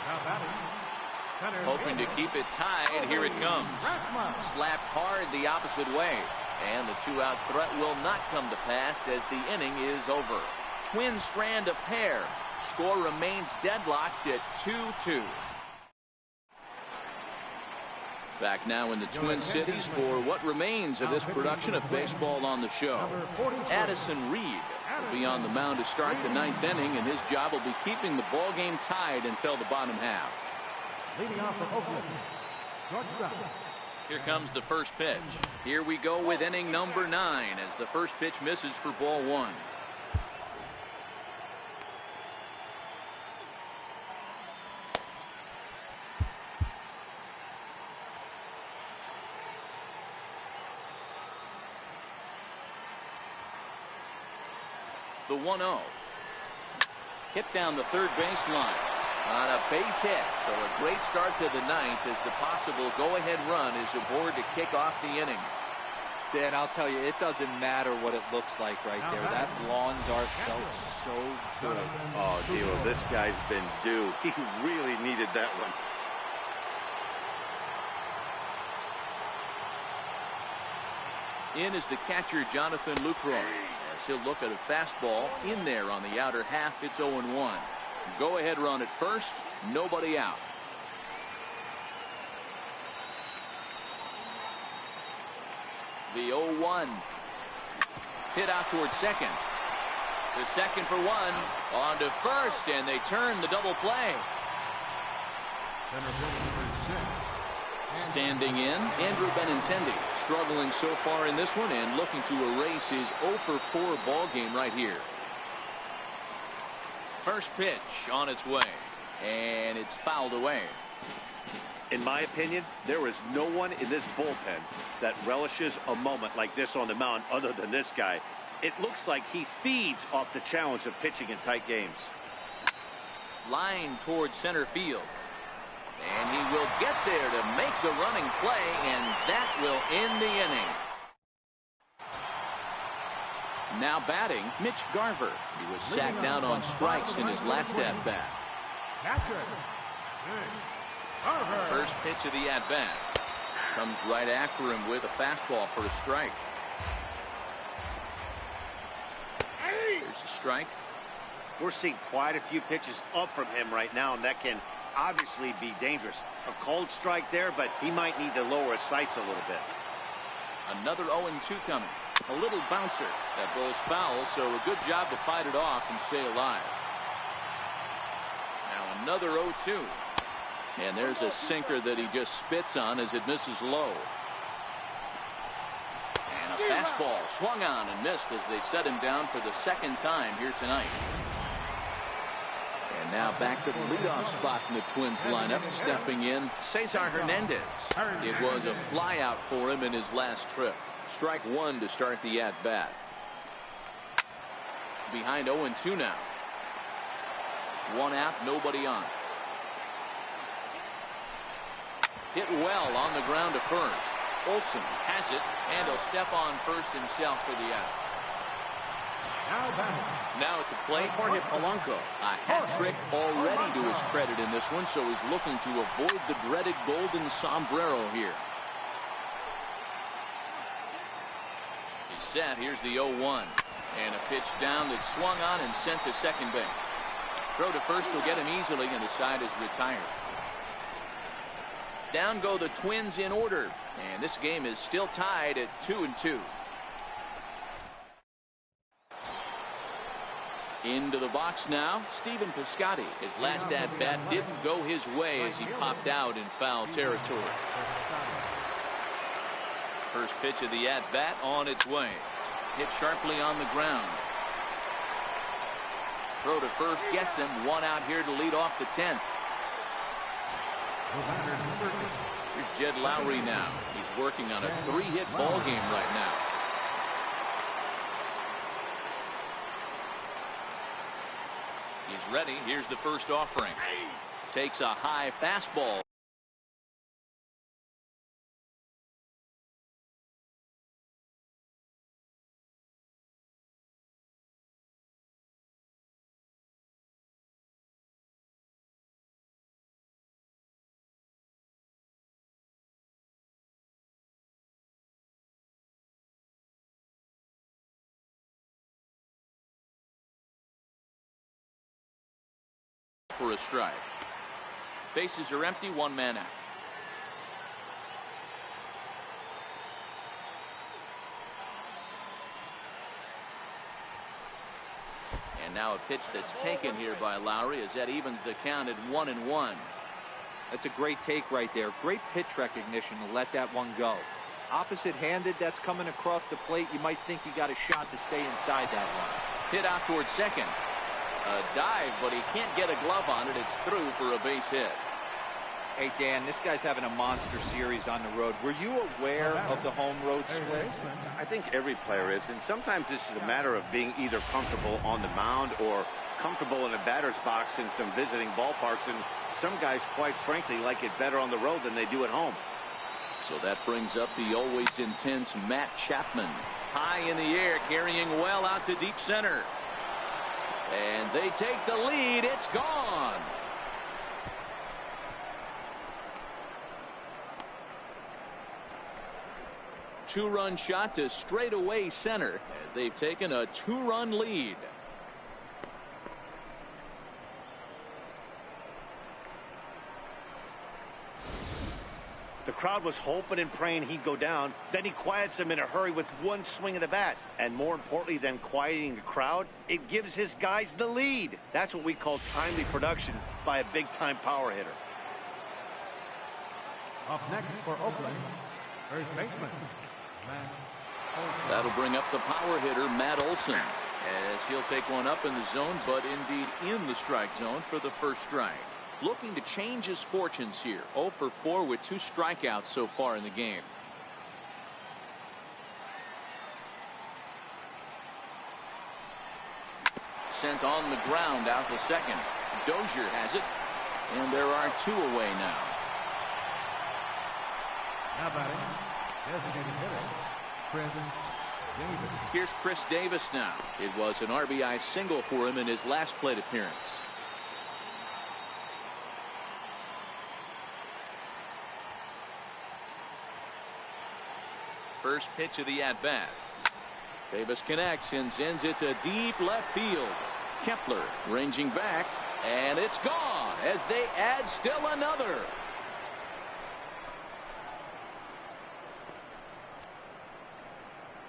Now batting, center Hoping to keep it tied. Here it comes. Slapped hard the opposite way. And the 2-out threat will not come to pass as the inning is over. Twins strand a pair. Score remains deadlocked at 2-2. Back now in the Twin Cities for what remains of this production of Baseball on the Show. Addison Reed will be on the mound to start the 9th inning, and his job will be keeping the ball game tied until the bottom half. leading off for Oakland, shortstop. Here comes the first pitch. Here we go with inning number 9 as the first pitch misses for ball 1. The 1-0. Hit down the third baseline on a base hit. So a great start to the 9th as the possible go-ahead run is aboard to kick off the inning. Dan, I'll tell you, it doesn't matter what it looks like right there. That lawn dart felt so good. Oh, Theo, this guy's been due. He really needed that one. In is the catcher, Jonathan Lucroy. As he'll look at a fastball in there on the outer half. It's 0-1. Go-ahead run at first. Nobody out. The 0-1. Hit out towards second. The second for 1. On to first, and they turn the double play. Standing in, Andrew Benintendi. Struggling so far in this one and looking to erase his 0-for-4 ball game right here. First pitch on its way, and it's fouled away. In my opinion, there is no one in this bullpen that relishes a moment like this on the mound other than this guy. It looks like he feeds off the challenge of pitching in tight games. Line towards center field. And he will get there to make the running play, and that will end the inning. Now batting, Mitch Garver. He was sat down on strikes in his last at-bat. First pitch of the at-bat. Comes right after him with a fastball for a strike. Here's a strike. We're seeing quite a few pitches up from him right now, and that can obviously be dangerous. A cold strike there, but he might need to lower his sights a little bit. Another 0-2 coming. A little bouncer. That ball's foul, so a good job to fight it off and stay alive. Now another 0-2. And there's a sinker that he just spits on as it misses low. And a fastball swung on and missed as they set him down for the second time here tonight. And now back to the leadoff spot in the Twins lineup. Stepping in, Cesar Hernandez. It was a fly out for him in his last trip. Strike 1 to start the at-bat. Behind 0-2 now. 1 out, nobody on. Hit well on the ground to first. Olsen has it, and he'll step on first himself for the out. Now at the plate, Jorge Polanco. A hat trick already to his credit in this one, so he's looking to avoid the dreaded golden sombrero here. He's set. Here's the 0-1. And a pitch down that's swung on and sent to second base. Throw to first will get him easily, and the side is retired. Down go the Twins in order, and this game is still tied at 2-2. Into the box now, Stephen Piscotty. His last at-bat didn't go his way as he popped out in foul territory. First pitch of the at-bat on its way. Hit sharply on the ground. Throw to first gets him. One out here to lead off the 10th. Here's Jed Lowry now. He's working on a 3-hit ball game right now. He's ready. Here's the first offering. Takes a high fastball. For a strike. Bases are empty, one man out. And now a pitch that's taken here by Lowry as that evens the count at 1-1. That's a great take right there. Great pitch recognition to let that one go. Opposite-handed, that's coming across the plate. You might think he got a shot to stay inside that one. Hit out towards second. A dive, but he can't get a glove on it. It's through for a base hit. Hey, Dan, this guy's having a monster series on the road. Were you aware of the home road splits? I think every player is, and sometimes this is a matter of being either comfortable on the mound or comfortable in a batter's box in some visiting ballparks, and some guys, quite frankly, like it better on the road than they do at home. So that brings up the always intense Matt Chapman. High in the air, carrying well out to deep center. And they take the lead. It's gone. Two-run shot to straightaway center as they've taken a 2-run lead. The crowd was hoping and praying he'd go down. Then he quiets them in a hurry with one swing of the bat. And more importantly than quieting the crowd, it gives his guys the lead. That's what we call timely production by a big-time power hitter. Up next for Oakland, first baseman, Matt Olson. That'll bring up the power hitter, Matt Olson, as he'll take one up in the zone, but indeed in the strike zone for the first strike. Looking to change his fortunes here. 0 for 4 with 2 strikeouts so far in the game. Sent on the ground out to second. Dozier has it. And there are 2 away now. Now batting, designated hitter, Chris Davis. Here's Chris Davis now. It was an RBI single for him in his last plate appearance. First pitch of the at-bat. Davis connects and sends it to deep left field. Kepler ranging back, and it's gone as they add still another.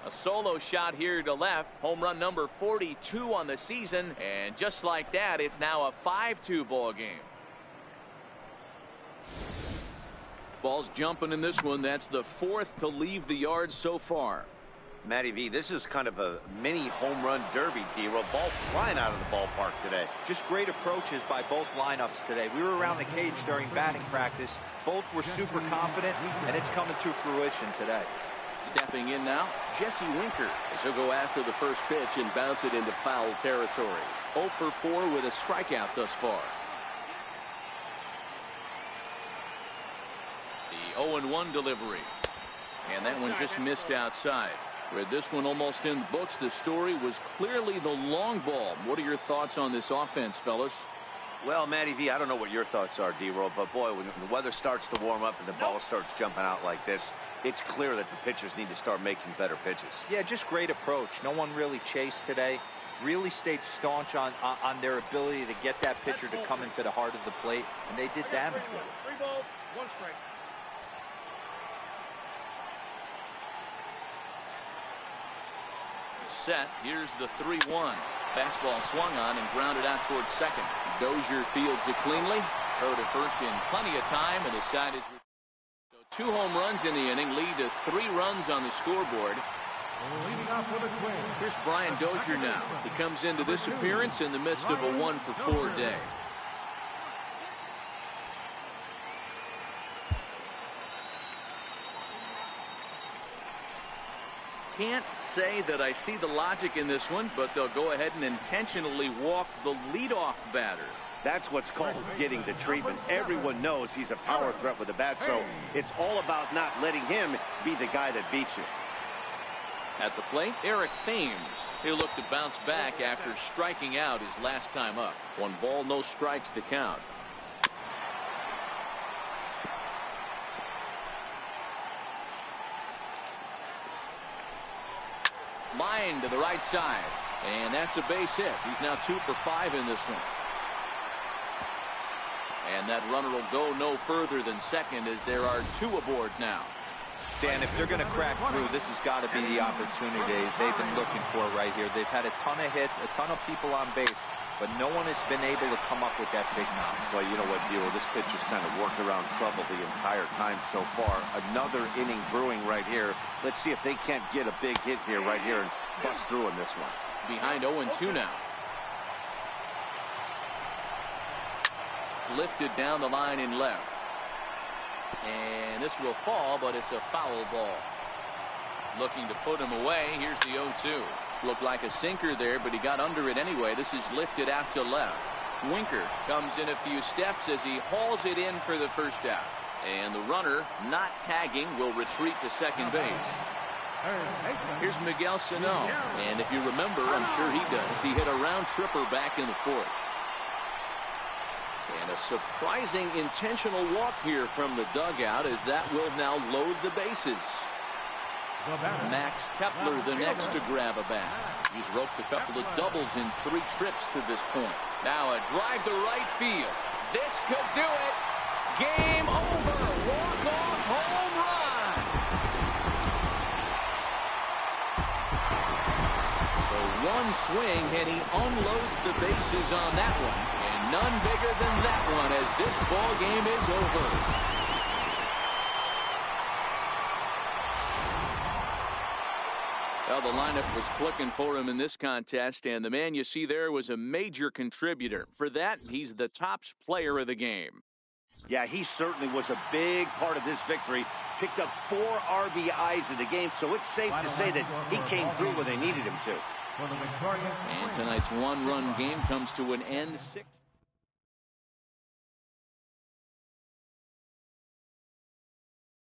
A solo shot here to left. Home run number 42 on the season, and just like that, it's now a 5-2 ball game. Ball's jumping in this one. That's the 4th to leave the yard so far. Matty V, this is kind of a mini home run derby, D-Roll. Ball flying out of the ballpark today. Just great approaches by both lineups today. We were around the cage during batting practice. Both were super confident, and it's coming to fruition today. Stepping in now, Jesse Winker. He'll go after the first pitch and bounce it into foul territory. 0 for 4 with a strikeout thus far. The 0-1 delivery. And that one just missed outside. With this one almost in the books, the story was clearly the long ball. What are your thoughts on this offense, fellas? Well, Matty V, I don't know what your thoughts are, D-Roll, but boy, when the weather starts to warm up and the ball starts jumping out like this, it's clear that the pitchers need to start making better pitches. Yeah, just great approach. No one really chased today. Really stayed staunch on their ability to get that pitcher to come into the heart of the plate, and they did damage with it. 3 balls, 1 strike. Set. Here's the 3-1. Fastball swung on and grounded out towards second. Dozier fields it cleanly. Throw to first in plenty of time, and the side is. So 2 home runs in the inning lead to 3 runs on the scoreboard. Leading off with a twin. Here's Brian Dozier now. He comes into this appearance in the midst of a 1-for-4 day. Can't say that I see the logic in this one, but they'll go ahead and intentionally walk the leadoff batter. That's what's called getting the treatment. Everyone knows he's a power threat with a bat, so it's all about not letting him be the guy that beats you. At the plate, Eric Thames. He'll look to bounce back after striking out his last time up. 1 ball, no strikes to count. Line to the right side, and that's a base hit. He's now 2 for 5 in this one. And that runner will go no further than second as there are 2 aboard now. Dan, if they're going to crack through, this has got to be the opportunity they've been looking for right here. They've had a ton of hits, a ton of people on base, but no one has been able to come up with that big knock. Well, you know what, Buell, this pitch has kind of worked around trouble the entire time so far. Another inning brewing right here. Let's see if they can't get a big hit here right here and bust through in this one. Behind 0-2 now. Lifted down the line in left. And this will fall, but it's a foul ball. Looking to put him away. Here's the 0-2. Looked like a sinker there, but he got under it anyway. This is lifted out to left. Winker comes in a few steps as he hauls it in for the first out. And the runner, not tagging, will retreat to second base. Here's Miguel Sano. And if you remember, I'm sure he does, he hit a round tripper back in the 4th. And a surprising intentional walk here from the dugout as that will now load the bases. Max Kepler the next to grab a bat. He's roped a couple of doubles in 3 trips to this point. Now a drive to right field. This could do it. Game over. Walk-off home run. So 1 swing and he unloads the bases on that one. And none bigger than that one as this ball game is over. Well, the lineup was clicking for him in this contest, and the man you see there was a major contributor. For that, he's the top player of the game. Yeah, he certainly was a big part of this victory. Picked up 4 RBIs in the game, so it's safe to say that he came through when they needed him to. And tonight's 1-run game comes to an end 6.